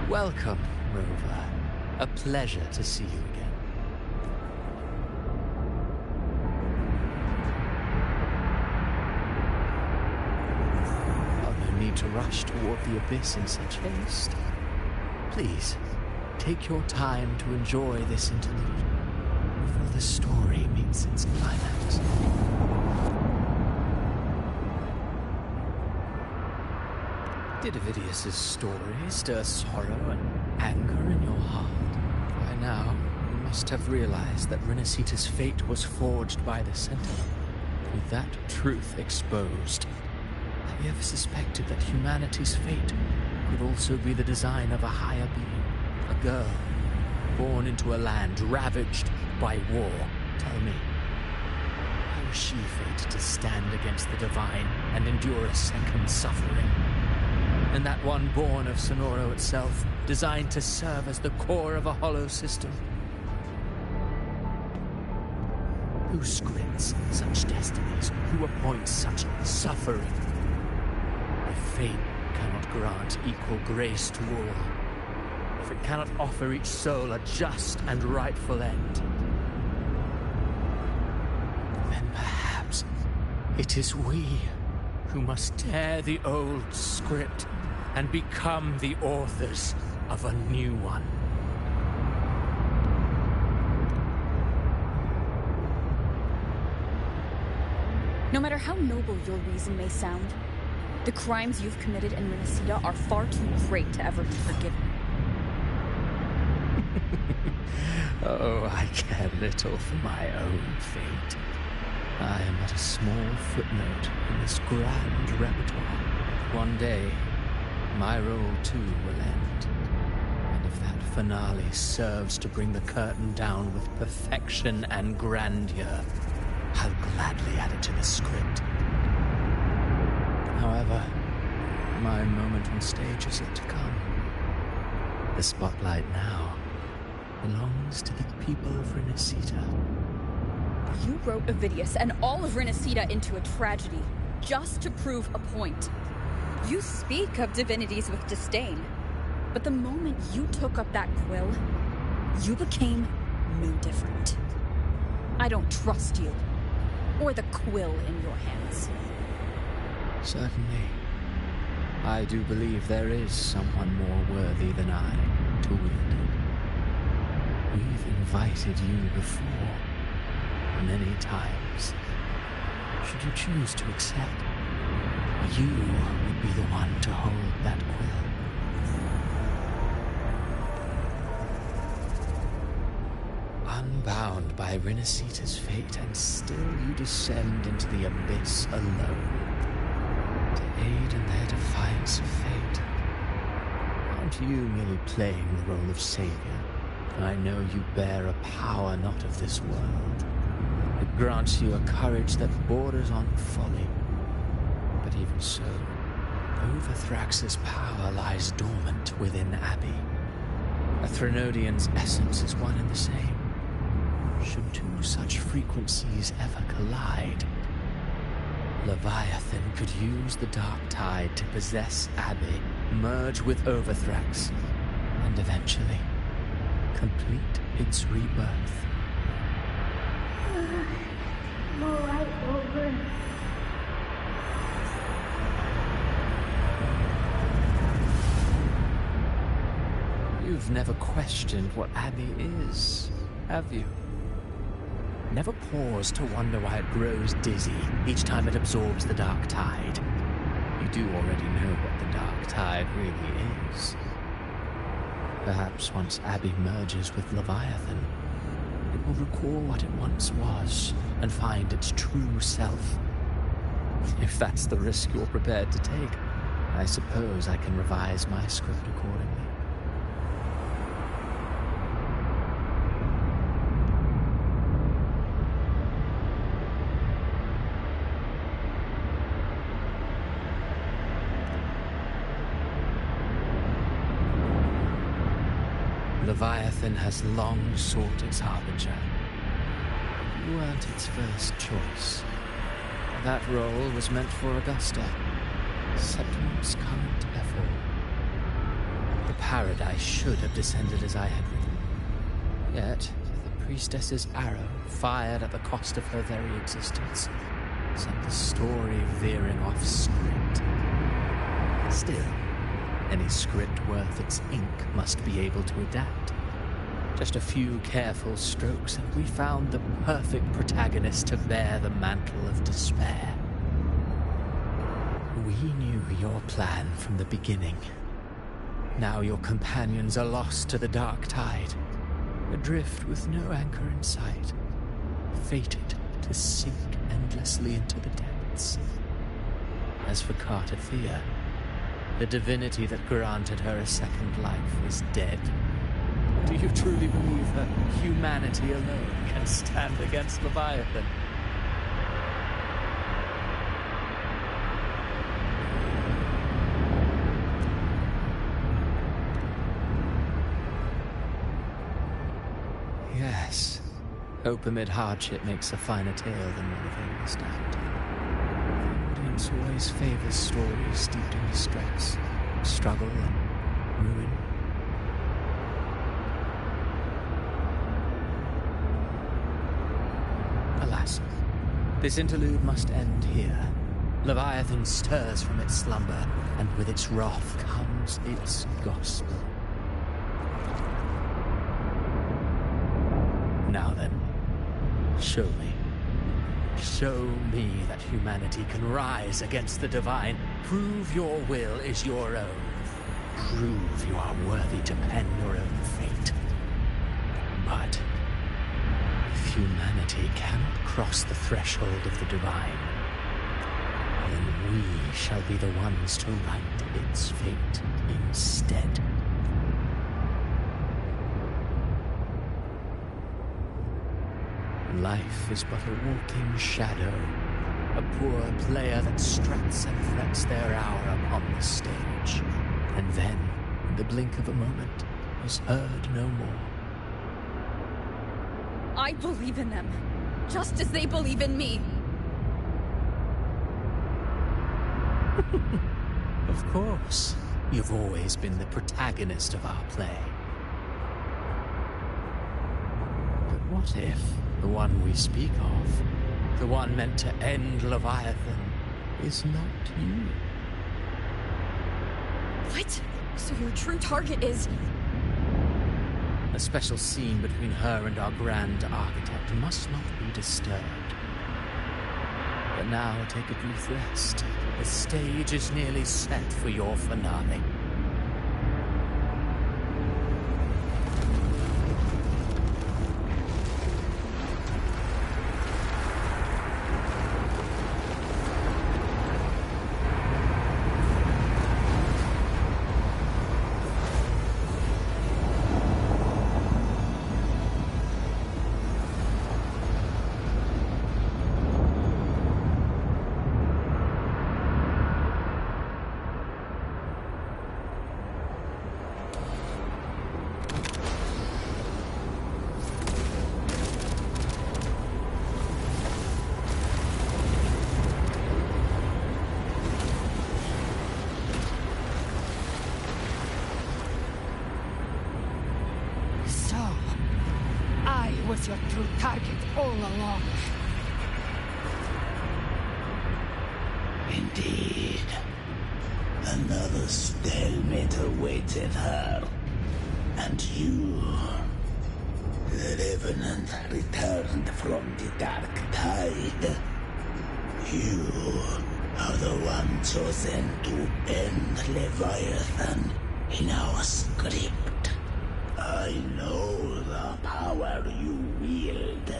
Welcome, Rover. A pleasure to see you again. Oh, no need to rush toward the abyss in such haste. Please, take your time to enjoy this interlude before the story meets its climax. Did Avidius's story stir sorrow and anger in your heart? By now, you must have realized that Renacita's fate was forged by the Sentinel. With that truth exposed, have you ever suspected that humanity's fate could also be the design of a higher being? A girl, born into a land ravaged by war, Tell me, how was she fated to stand against the divine and endure a second suffering? And that one born of Sonoro itself, designed to serve as the core of a hollow system? Who scripts such destinies? Who appoints such suffering? If fate cannot grant equal grace to all, if it cannot offer each soul a just and rightful end, then perhaps it is we who must tear the old script and become the authors of a new one. No matter how noble your reason may sound, the crimes you've committed in Renacida are far too great to ever be forgiven. Oh, I care little for my own fate. I am but a small footnote in this grand repertoire. One day, my role too will end. And if that finale serves to bring the curtain down with perfection and grandeur, I'll gladly add it to the script. However, my moment on stage is yet to come. The spotlight now belongs to the people of Renacida. You wrote Avidius and all of Renacida into a tragedy, just to prove a point. You speak of divinities with disdain, but the moment you took up that quill, you became no different. I don't trust you, or the quill in your hands. Certainly. I do believe there is someone more worthy than I to wield it. We've invited you before, many times. Should you choose to accept, you would be the one to hold that quill. Unbound by Renacida's fate, and still you descend into the abyss alone, to aid in their defiance of fate. Aren't you merely playing the role of savior? I know you bear a power not of this world. It grants you a courage that borders on folly. But even so, Overthrax's power lies dormant within Abbey. A Threnodian's essence is one and the same. Should two such frequencies ever collide, Leviathan could use the dark tide to possess Abbey, merge with Overthrax, and eventually complete its rebirth. I'm alright, Over. You've never questioned what Abbey is, have you? Never paused to wonder why it grows dizzy each time it absorbs the dark tide. You do already know what the dark tide really is. Perhaps once Abbey merges with Leviathan, it will recall what it once was and find its true self. If that's the risk you're prepared to take, I suppose I can revise my script accordingly. Leviathan has long sought its harbinger. You weren't its first choice. That role was meant for Augusta, Septimum's current effort. The paradise should have descended as I had written. Yet, the priestess's arrow, fired at the cost of her very existence, sent the story veering off script. Still, any script worth its ink must be able to adapt. Just a few careful strokes, and we found the perfect protagonist to bear the mantle of despair. We knew your plan from the beginning. Now your companions are lost to the dark tide, adrift with no anchor in sight, fated to sink endlessly into the depths. As for Cartathea, the divinity that granted her a second life is dead. Do you truly believe that humanity alone can stand against Leviathan? Yes. Hope amid hardship makes a finer tale than one of endless doubt. The audience always favors stories steeped in distress, struggle, and ruin. Alas, this interlude must end here. Leviathan stirs from its slumber, and with its wrath comes its gospel. Now then, show me. Show me that humanity can rise against the divine. Prove your will is your own. Prove you are worthy to pen your own fate. But if humanity cannot cross the threshold of the divine, then we shall be the ones to write its fate instead. Life is but a walking shadow, a poor player that struts and frets their hour upon the stage, and then, in the blink of a moment, is heard no more. I believe in them, just as they believe in me. Of course, you've always been the protagonist of our play. But what if the one we speak of, the one meant to end Leviathan, is not you? What? So your true target is... A special scene between her and our grand architect must not be disturbed. But now take a brief rest. The stage is nearly set for your finale. Your true target all along. Indeed. Another stalemate awaited her. And you, the Revenant returned from the Dark Tide. You are the one chosen to end Leviathan in our script. I know the power you wield.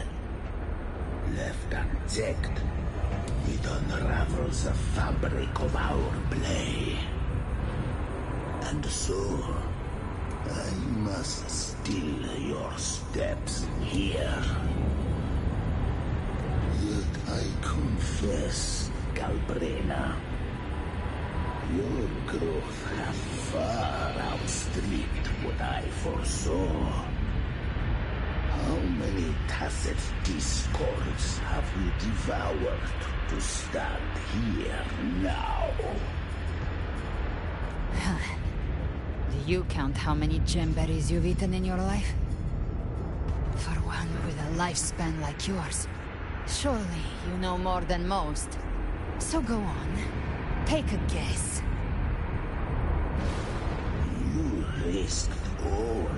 Left unchecked, it unravels the fabric of our play. And so, I must still your steps here. Yet I confess, Galbrena, your growth has far outstripped what I foresaw. How many tacit discords have you devoured to stand here now? Do you count how many gemberries you've eaten in your life? For one with a lifespan like yours, surely you know more than most. So go on. Take a guess. You risked all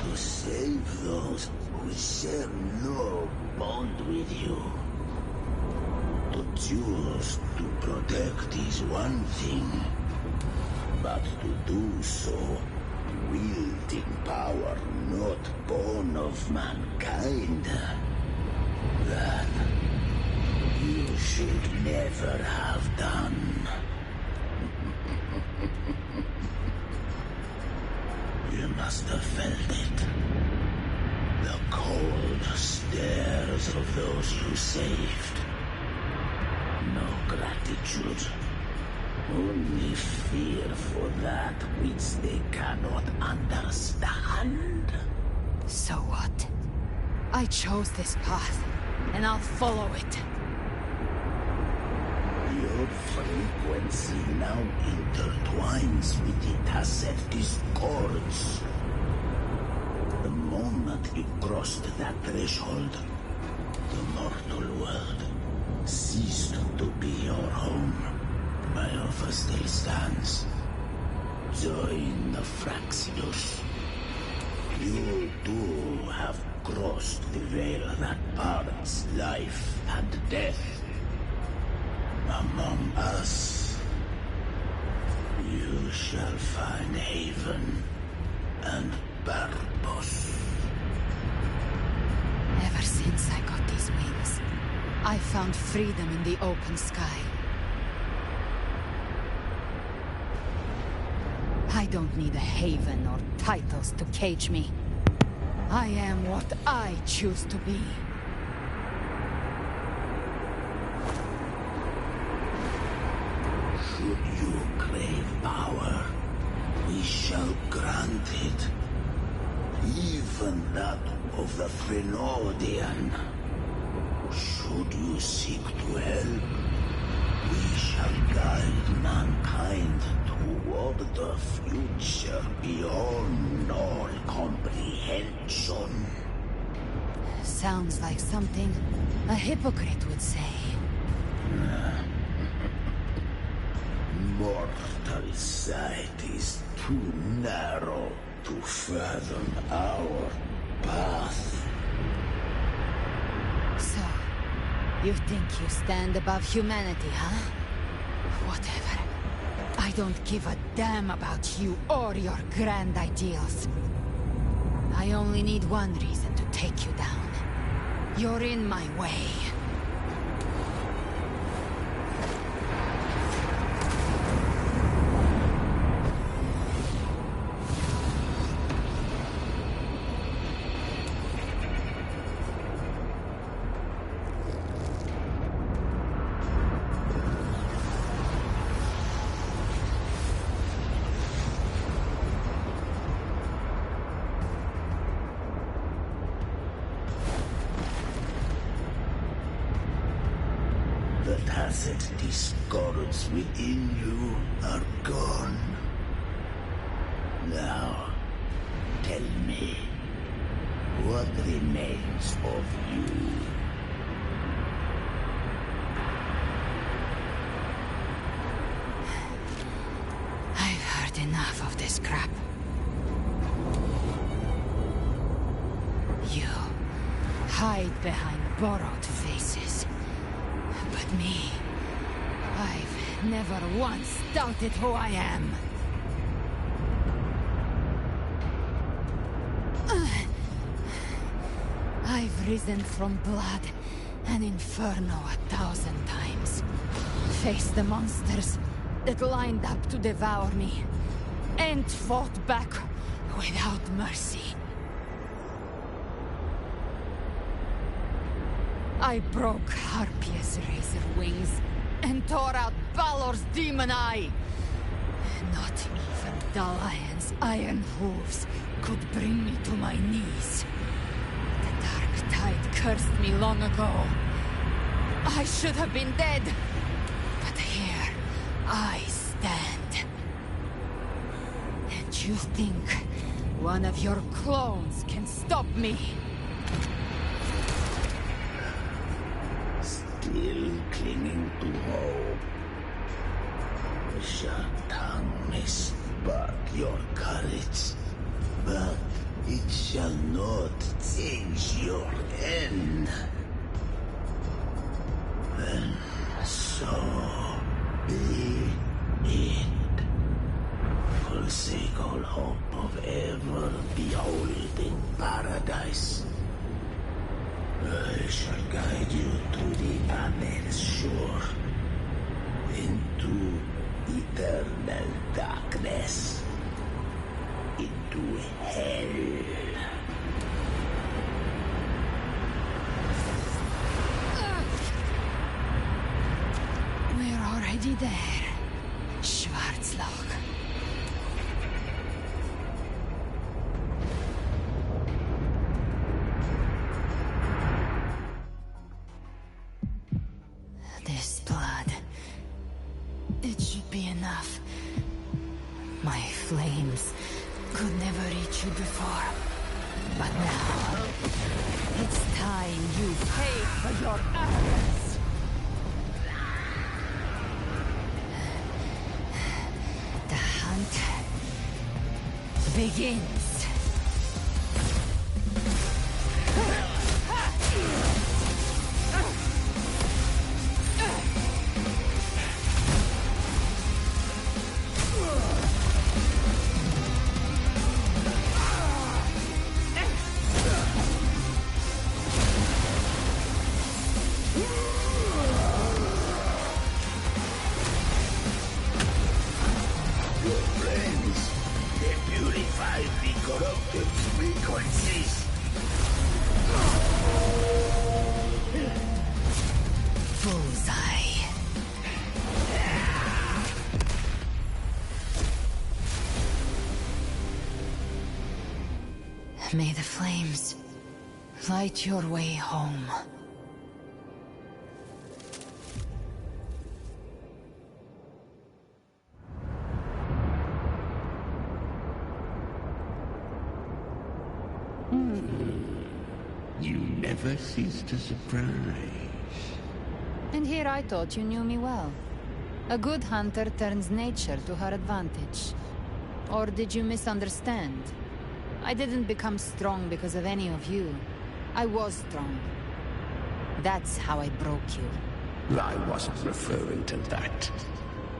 to save those who share no bond with you. To choose to protect is one thing, but to do so wielding power not born of mankind, that you should never have done. You must have felt it. those you saved. No gratitude. Only fear for that which they cannot understand. So what? I chose this path, and I'll follow it. Your frequency now intertwines with the tacet discords. The moment you crossed that threshold, the mortal world ceased to be your home. My offer still stands. Join the Fraxidus. You too have crossed the veil that parts life and death. Among us, you shall find haven and purpose. Ever since I got these wings, I found freedom in the open sky. I don't need a haven or titles to cage me. I am what I choose to be. Should you crave power, we shall grant it. Even that of the Frenodian. Should you seek to help, we shall guide mankind toward the future beyond all comprehension. Sounds like something a hypocrite would say. Mortal sight is too narrow to fathom our path. So, you think you stand above humanity, huh? Whatever. I don't give a damn about you or your grand ideals. I only need one reason to take you down. You're in my way. The tacit discords within you are gone. Now, tell me, what remains of you? I've heard enough of this crap. You hide behind borrowed faces. But me, I've never once doubted who I am. I've risen from blood and inferno 1,000 times. Faced the monsters that lined up to devour me, and fought back without mercy. I broke Harpia's razor wings and tore out Balor's demon eye. Not even the lion's iron hooves could bring me to my knees. The dark tide cursed me long ago. I should have been dead, but here I stand. And you think one of your clones can stop me? Still clinging to hope. The sharp tongue may spark your courage, but it shall not change your end. And so be it. Forsake all hope of ever beholding paradise. I shall guide you to the Amel's shore, into eternal darkness, into hell. already there, Schwarzloch. This blood... it should be enough. My flames could never reach you before. But now, it's time you pay for your errors. The hunt begins. May the flames light your way home. You never cease to surprise. And here I thought you knew me well. A good hunter turns nature to her advantage. Or did you misunderstand? I didn't become strong because of any of you. I was strong. That's how I broke you. I wasn't referring to that.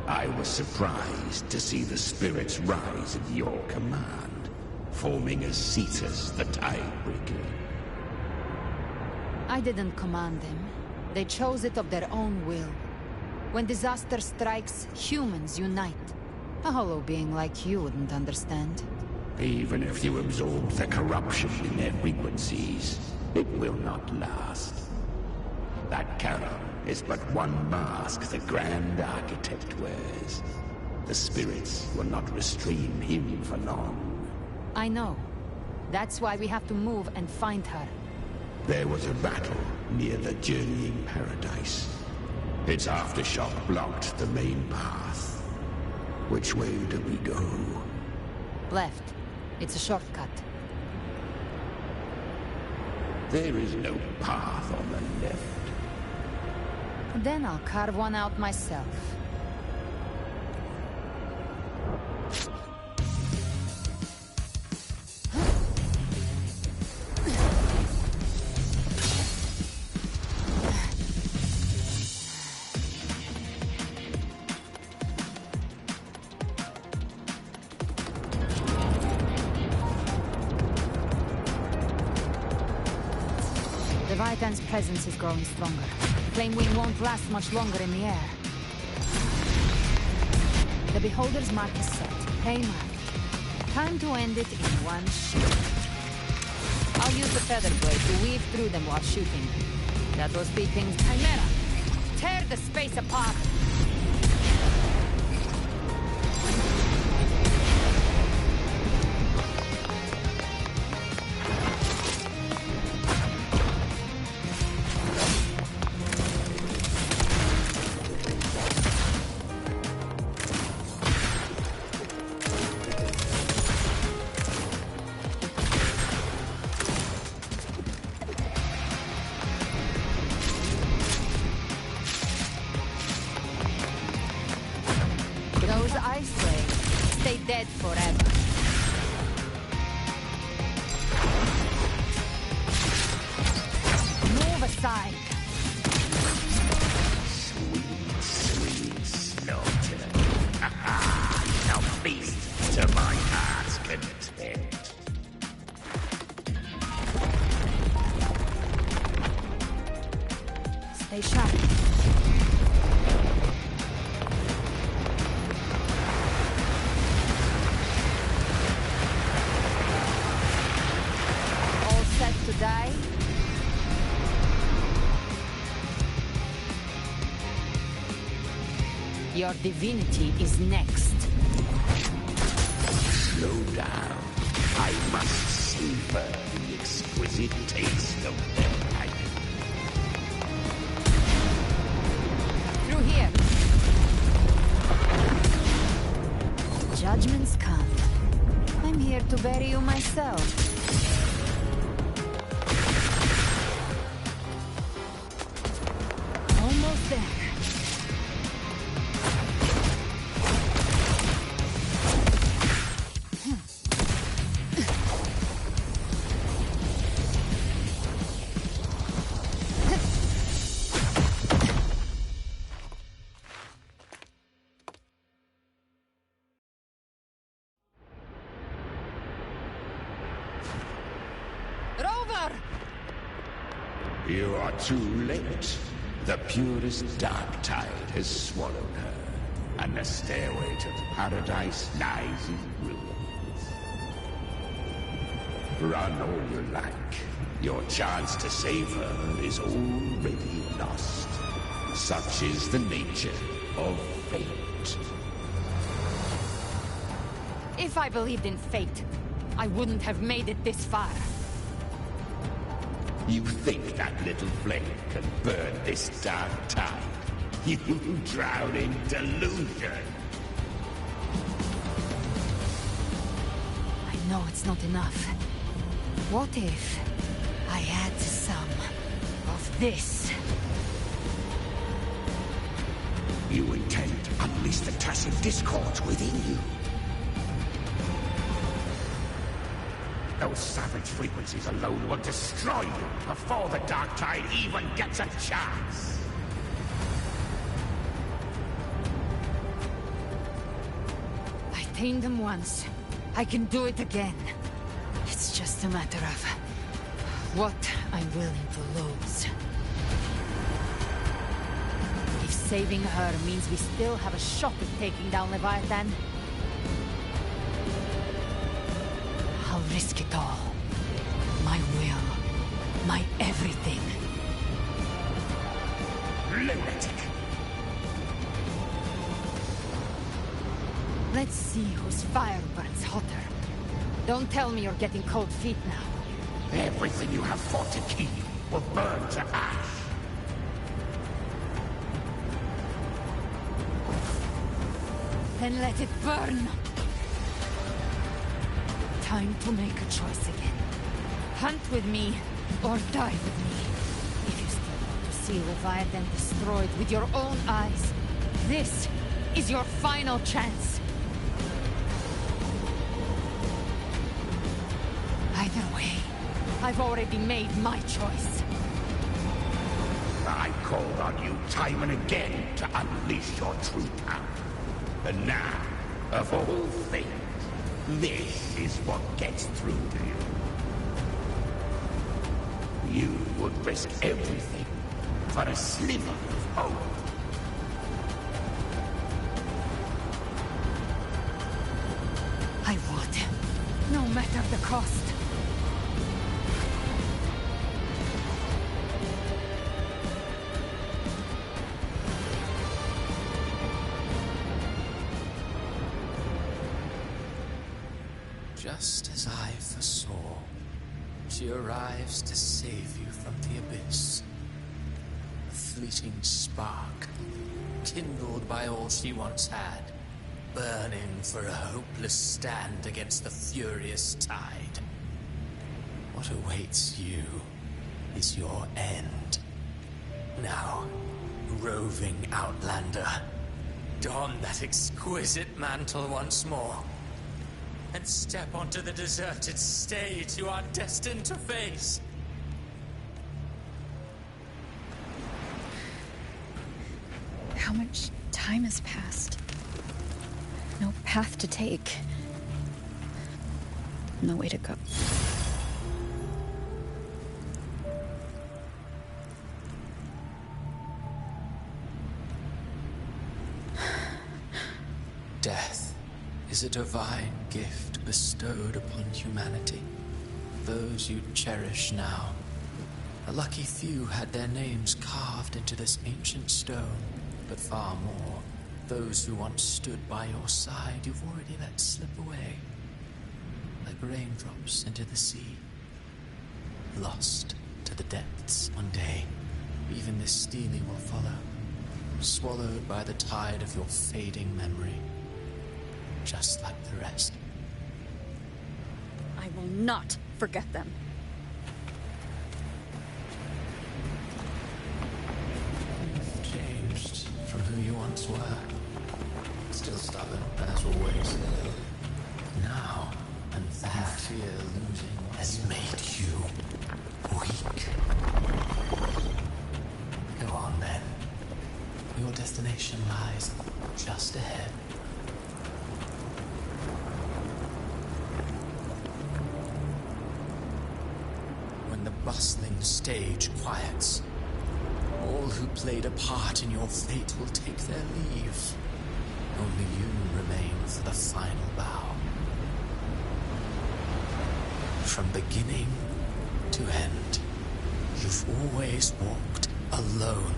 I was surprised to see the spirits rise at your command, forming as Cetus the Tidebreaker. I didn't command them. They chose it of their own will. When disaster strikes, humans unite. A hollow being like you wouldn't understand. Even if you absorb the corruption in their frequencies, it will not last. That Charon is but one mask the Grand Architect wears. The spirits will not restrain him for long. I know. That's why we have to move and find her. There was a battle near the Journeying Paradise. Its aftershock blocked the main path. Which way do we go? Left. It's a shortcut. There is no path on the left. Then I'll carve one out myself. Leviathan's presence is growing stronger. Flame Wing won't last much longer in the air. The Beholder's mark is set. Hey, man. Time to end it in one shot. I'll use the Feather Blade to weave through them while shooting. That will speed things. Chimera! Tear the space apart! Those ice waves stay dead forever. Move aside. Sweet, sweet slaughter. Now feast to my heart's content. Stay sharp. Your divinity is next. Slow down. I must savor the exquisite taste of empire. Through here. Judgments come. I'm here to bury you myself. Almost there. You are too late. The purest dark tide has swallowed her, and the stairway to paradise lies in ruins. Run all you like. Your chance to save her is already lost. Such is the nature of fate. If I believed in fate, I wouldn't have made it this far. You think that little flame can burn this dark tide? You drown in delusion. I know it's not enough. What if I add some of this? You intend to unleash the tacit discords within you. Those savage frequencies alone will destroy you before the dark tide even gets a chance. I tamed them once. I can do it again. It's just a matter of what I'm willing to lose. If saving her means we still have a shot at taking down Leviathan, I'll risk it all. My will. My everything. Lunatic! Let's see whose fire burns hotter. Don't tell me you're getting cold feet now. Everything you have fought to keep will burn to ash. Then let it burn! Time to make a choice again. Hunt with me, or die with me. If you still want to see Leviathan destroyed with your own eyes, this is your final chance. Either way, I've already made my choice. I called on you time and again to unleash your true power. And now, of all things, this is what gets through to you. You would risk everything for a sliver of hope. I would, no matter the cost. Just as I foresaw, she arrives to save you from the abyss. A fleeting spark, kindled by all she once had, burning for a hopeless stand against the furious tide. What awaits you is your end. Now, roving outlander, don that exquisite mantle once more, and step onto the deserted stage you are destined to face. How much time has passed? No path to take. No way to go. Death is a divine gift bestowed upon humanity. Those you cherish now, a lucky few had their names carved into this ancient stone, but far more those who once stood by your side, you've already let slip away. Like raindrops into the sea. Lost to the depths one day. Even this Steely will follow. Swallowed by the tide of your fading memory. Just like the rest. I will not forget them. You've changed from who you once were. Still stubborn, as always. Now, and that fear losing has made you weak. Go on then. Your destination lies just ahead. When the bustling stage quiets, all who played a part in your fate will take their leave. Only you remain for the final bow. From beginning to end, you've always walked alone.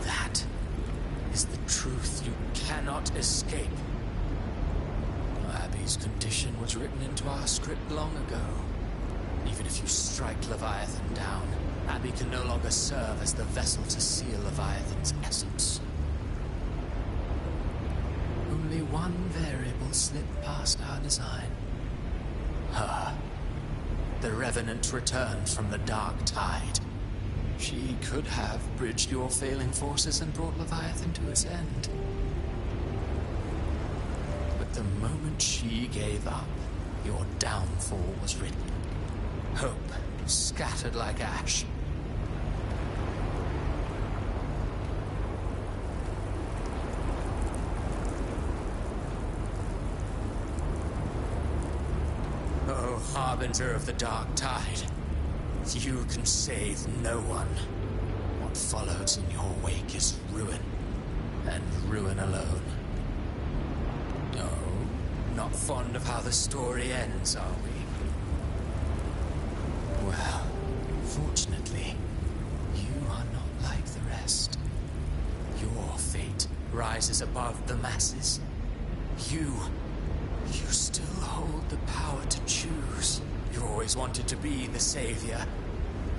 That is the truth you cannot escape. Abby's condition was written into our script long ago. Even if you strike Leviathan down, Abby can no longer serve as the vessel to seal Leviathan's essence. Only one variable slipped past our design. Her. The Revenant returned from the dark tide. She could have bridged your failing forces and brought Leviathan to its end. But the moment she gave up, your downfall was written. Hope scattered like ash. Oh, harbinger of the dark tide. You can save no one. What follows in your wake is ruin. And ruin alone. No, not fond of how the story ends, are we? Well, fortunately, you are not like the rest. Your fate rises above the masses. You still hold the power to choose. You always wanted to be the savior.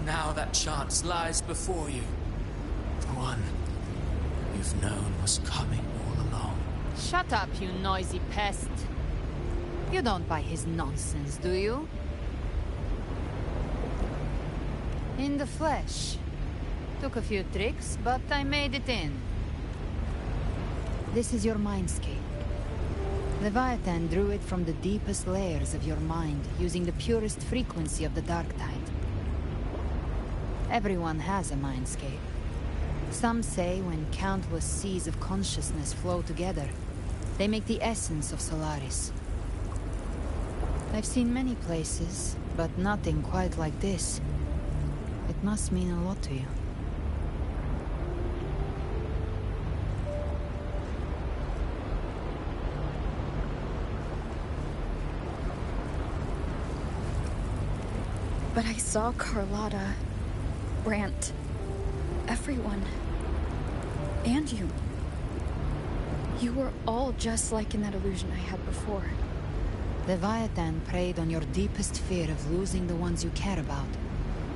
Now that chance lies before you. The one you've known was coming all along. Shut up, you noisy pest. You don't buy his nonsense, do you? In the flesh. Took a few tricks, but I made it in. This is your mindscape. Leviathan drew it from the deepest layers of your mind, using the purest frequency of the dark tide. Everyone has a mindscape. Some say when countless seas of consciousness flow together, they make the essence of Solaris. I've seen many places, but nothing quite like this. It must mean a lot to you. But I saw Carlotta, Brant, everyone. And you. You were all just like in that illusion I had before. Leviathan preyed on your deepest fear of losing the ones you care about,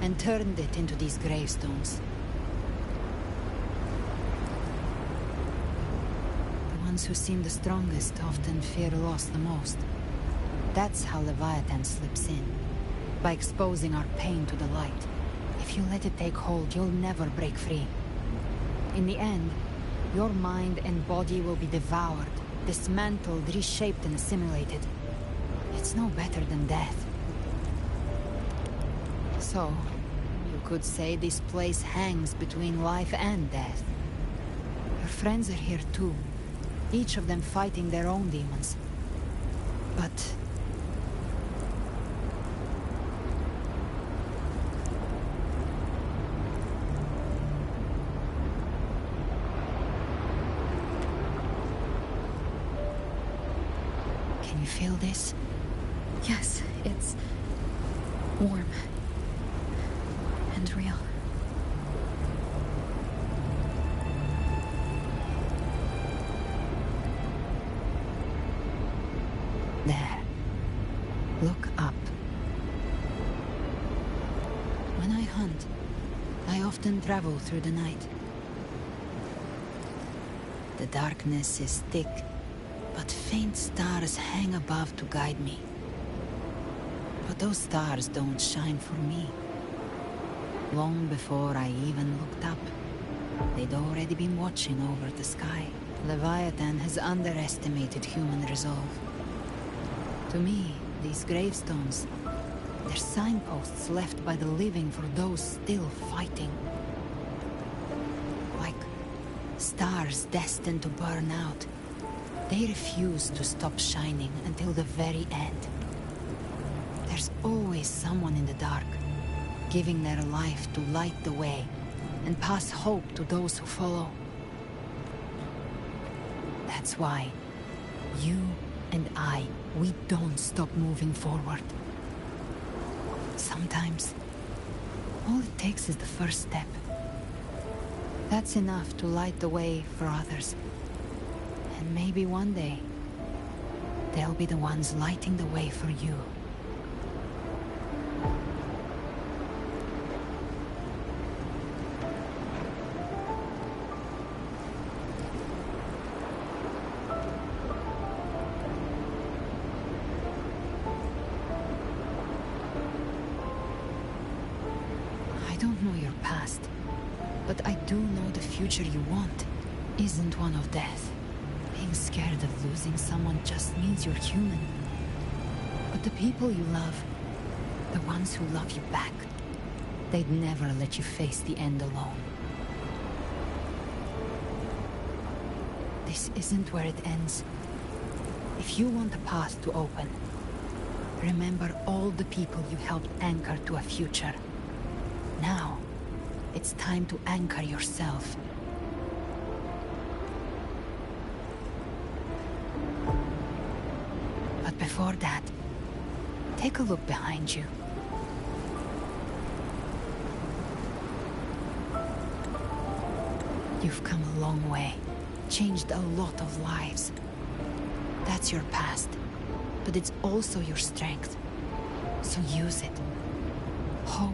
and turned it into these gravestones. The ones who seem the strongest often fear loss the most. That's how Leviathan slips in. By exposing our pain to the light. If you let it take hold, you'll never break free. In the end, your mind and body will be devoured, dismantled, reshaped and assimilated. It's no better than death. So, you could say this place hangs between life and death. Your friends are here too, each of them fighting their own demons. But can you feel this? Yes, it's warm and real. can travel through the night. The darkness is thick, but faint stars hang above to guide me. But those stars don't shine for me. Long before I even looked up, they'd already been watching over the sky. Leviathan has underestimated human resolve. To me, these gravestones, they're signposts left by the living for those still fighting. Like stars destined to burn out. They refuse to stop shining until the very end. There's always someone in the dark, giving their life to light the way and pass hope to those who follow. That's why you and I, we don't stop moving forward. Sometimes, all it takes is the first step. That's enough to light the way for others. And maybe one day, they'll be the ones lighting the way for you. I don't know your past, but I do know the future you want isn't one of death. Being scared of losing someone just means you're human. But the people you love, the ones who love you back, they'd never let you face the end alone. This isn't where it ends. If you want a path to open, remember all the people you helped anchor to a future. Now, it's time to anchor yourself. But before that, take a look behind you. You've come a long way, changed a lot of lives. That's your past, but it's also your strength. So use it. Hope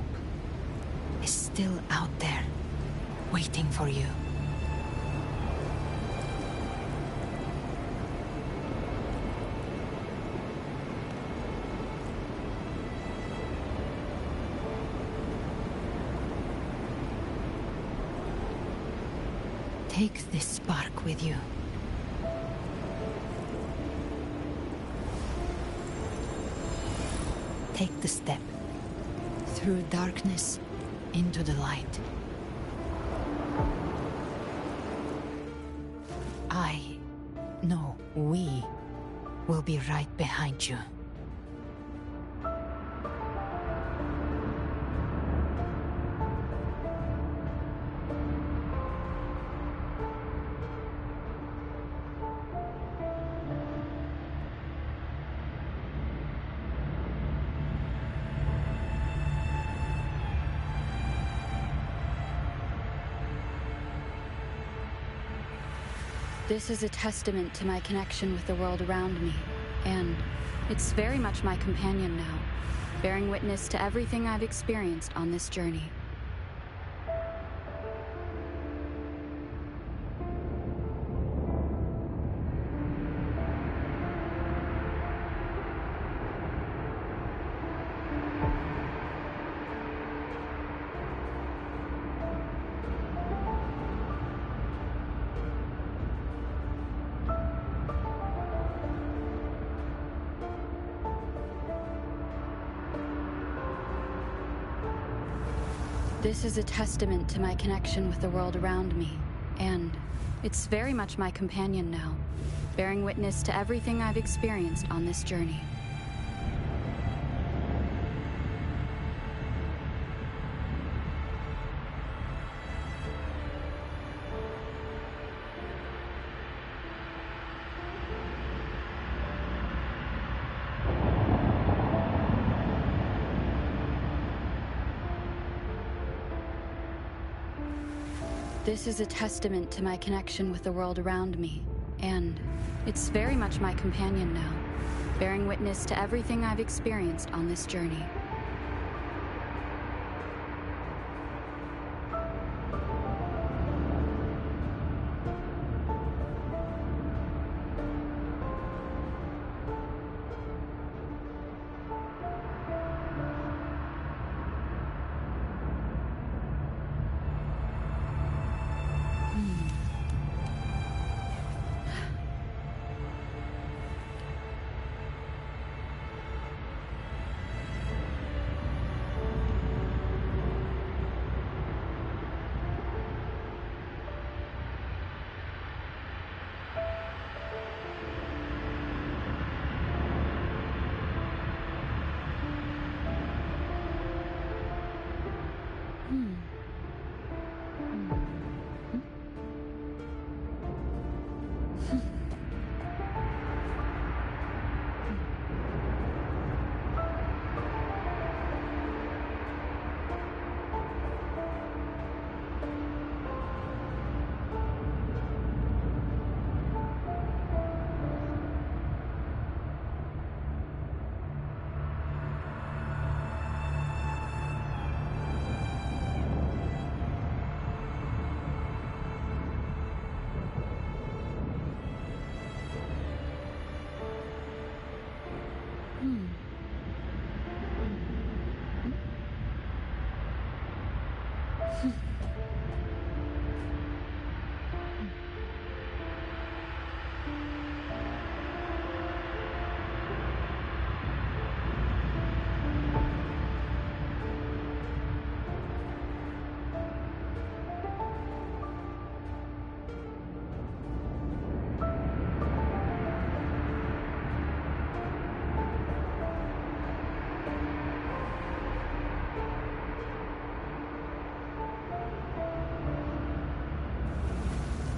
is still out there, waiting for you. Take this spark with you. Take the step through darkness into the light. We will be right behind you. This is a testament to my connection with the world around me, and it's very much my companion now, bearing witness to everything I've experienced on this journey. This is a testament to my connection with the world around me, and it's very much my companion now, bearing witness to everything I've experienced on this journey. This is a testament to my connection with the world around me, and it's very much my companion now, bearing witness to everything I've experienced on this journey.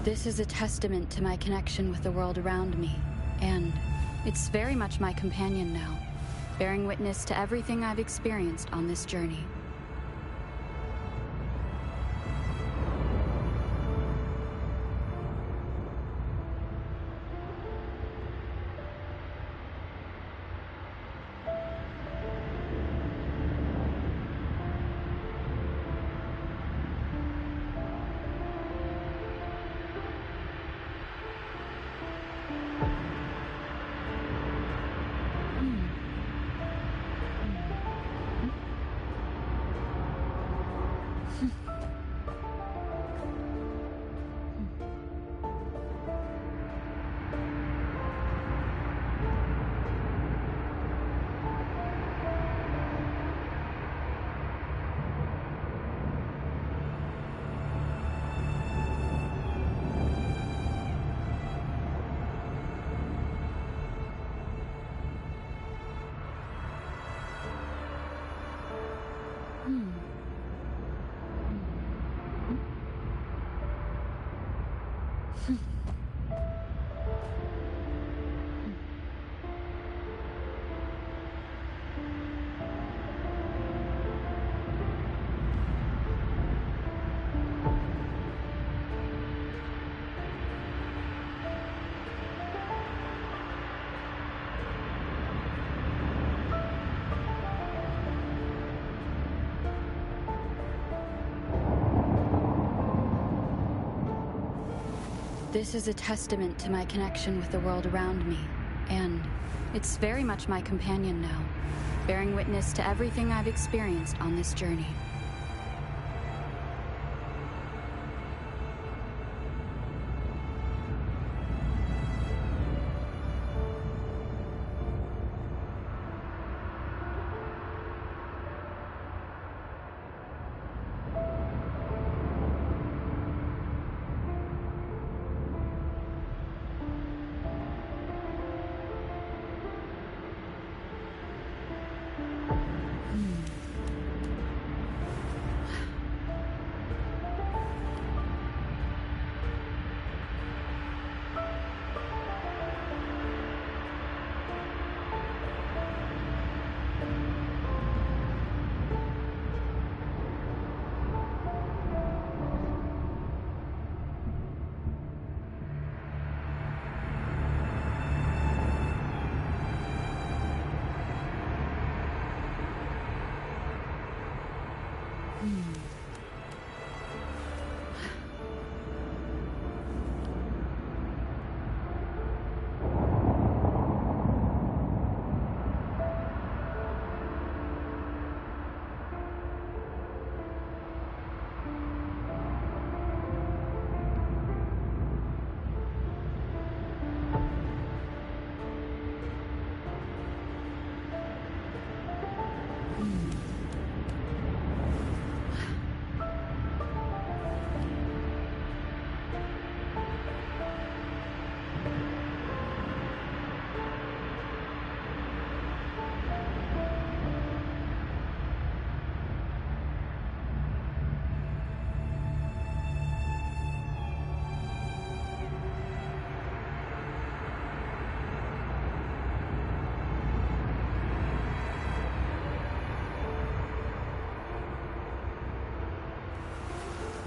This is a testament to my connection with the world around me, and it's very much my companion now, bearing witness to everything I've experienced on this journey. This is a testament to my connection with the world around me, and it's very much my companion now, bearing witness to everything I've experienced on this journey.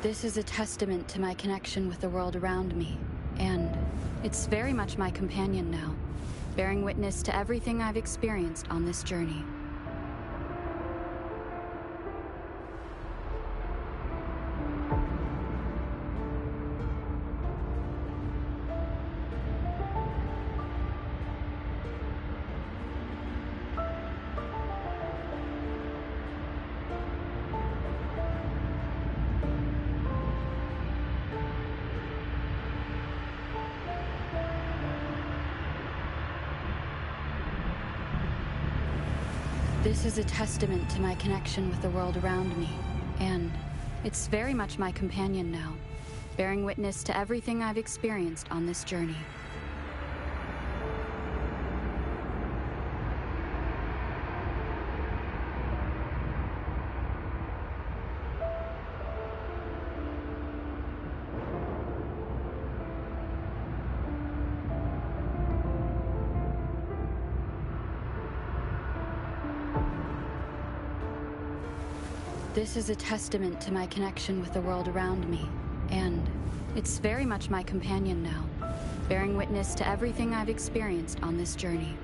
This is a testament to my connection with the world around me, and it's very much my companion now, bearing witness to everything I've experienced on this journey. This is a testament to my connection with the world around me, and it's very much my companion now, bearing witness to everything I've experienced on this journey. This is a testament to my connection with the world around me, and it's very much my companion now, bearing witness to everything I've experienced on this journey.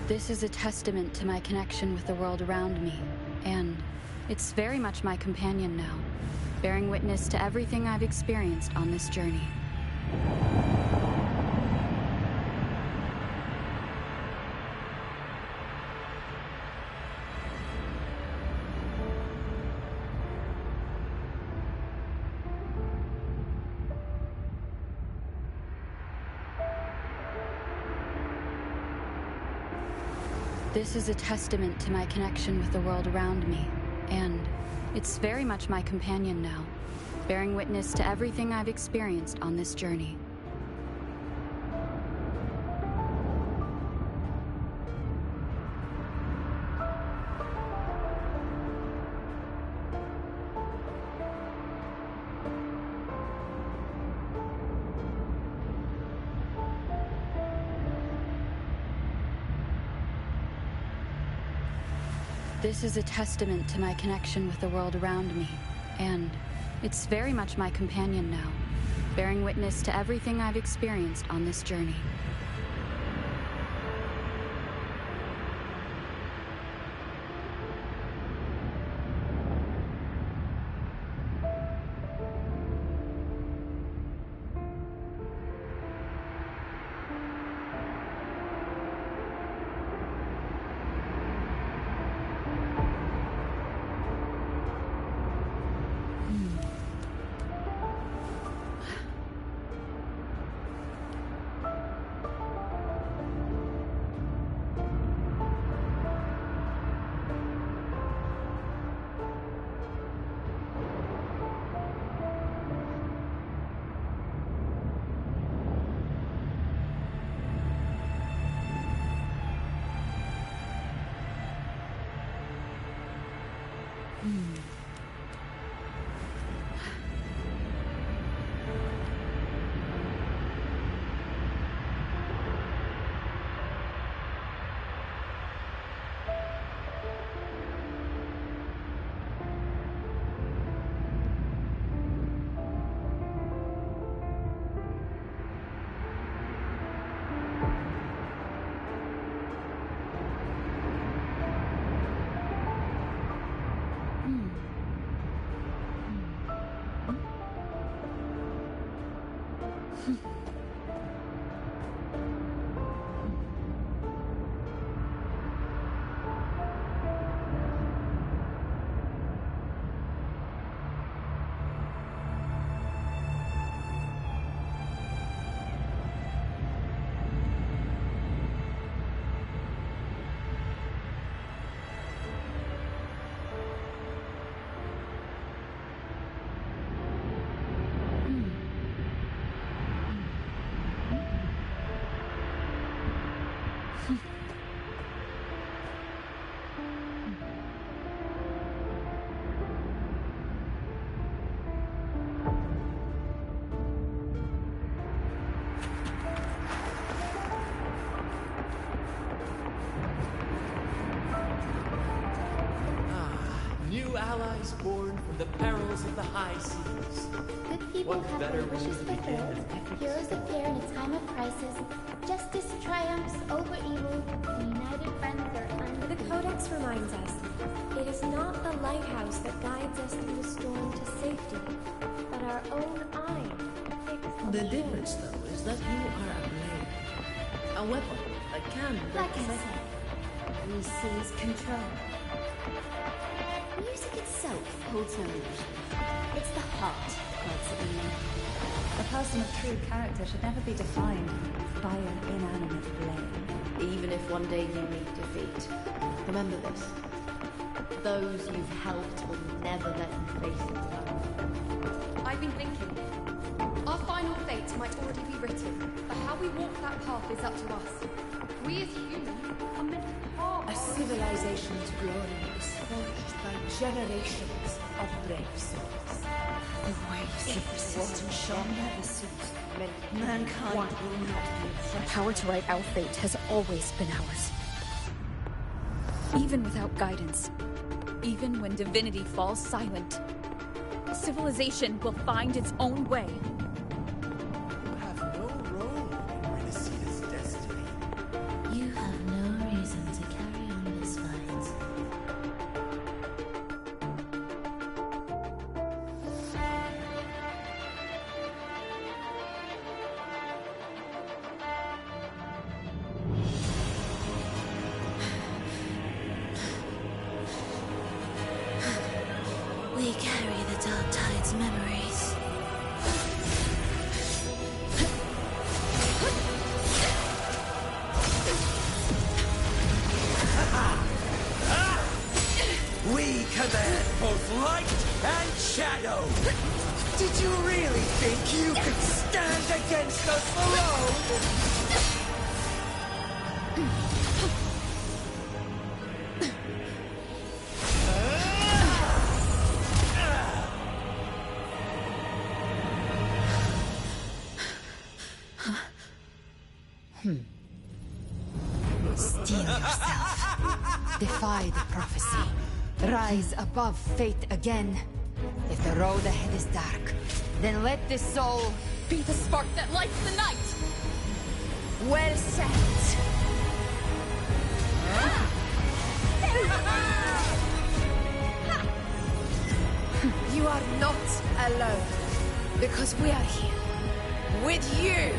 This is a testament to my connection with the world around me, and it's very much my companion now, bearing witness to everything I've experienced on this journey. This is a testament to my connection with the world around me, and it's very much my companion now, bearing witness to everything I've experienced on this journey. This is a testament to my connection with the world around me, and it's very much my companion now, bearing witness to everything I've experienced on this journey. Allies born from the perils of the high seas. Good people What have better their way wishes to begin fulfilled. than Heroes appear in a time of crisis. Justice triumphs over evil. And united friends are under. The Codex reminds us, it is not the lighthouse that guides us through the storm to safety, but our own eye. The difference, though, is that you are a blade. A weapon that can Like I said, we seize control. Music itself holds no emotion. It's the heart that grants it meaning. A person of true character should never be defined by an inanimate blade. Even if one day you meet defeat, remember this. Those you've helped will never let you face it alone. I've been thinking. Our final fate might already be written, but how we walk that path is up to us. We as humans are meant to carve A civilization's glory is forged by generations of brave souls. The waves of resistance shall never cease. Mankind will not be The power to write our fate has always been ours. Even without guidance, even when divinity falls silent, civilization will find its own way. You have no role in Renacita's destiny. You have no reason to carry on this fight. We carry the Dark Tide's memories. We command both light and shadow! Did you really think you could stand against us alone? Steel yourself. Defy the prophecy. Rise above fate again. If the road ahead is dark, then let this soul be the spark that lights the night! Well said. You are not alone, because we are here, with you!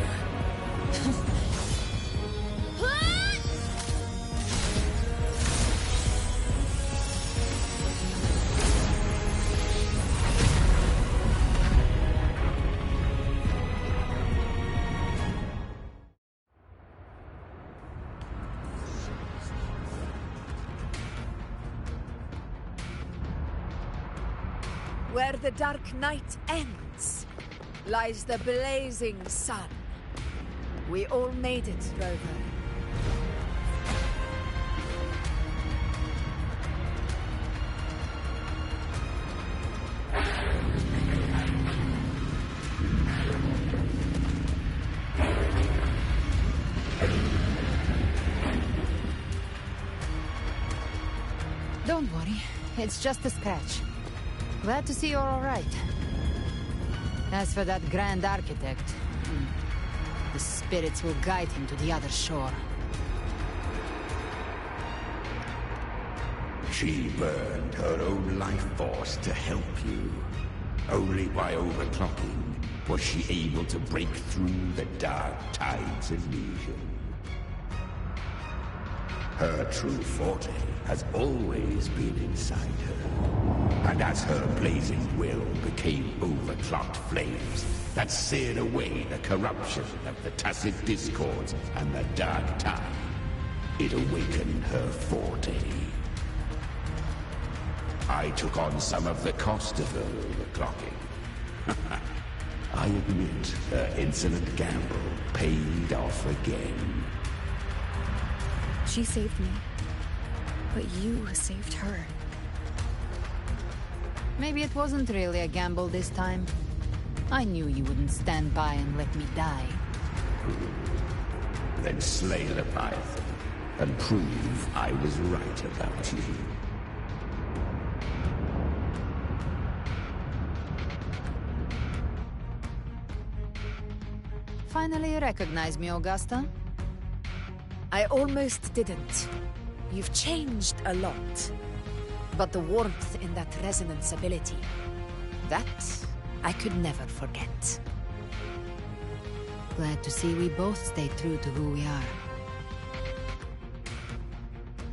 Where the dark night ends, lies the blazing sun. We all made it, Rover. Don't worry, it's just a scratch. Glad to see you're all right. As for that Grand Architect, the spirits will guide him to the other shore. She burned her own life force to help you. Only by overclocking was she able to break through the Dark Tide's illusion. Her true forte has always been inside her. And as her blazing will became overclocked flames that seared away the corruption of the tacit discords and the Dark Tide, it awakened her forte. I took on some of the cost of her overclocking. I admit her insolent gamble paid off again. She saved me, but you saved her. Maybe it wasn't really a gamble this time. I knew you wouldn't stand by and let me die. Then slay Leviathan and prove I was right about you. Finally recognize me, Augusta? I almost didn't. You've changed a lot. But the warmth in that resonance ability, that I could never forget. Glad to see we both stayed true to who we are.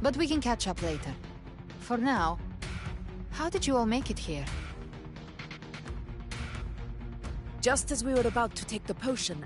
But we can catch up later. For now, how did you all make it here? Just as we were about to take the potion,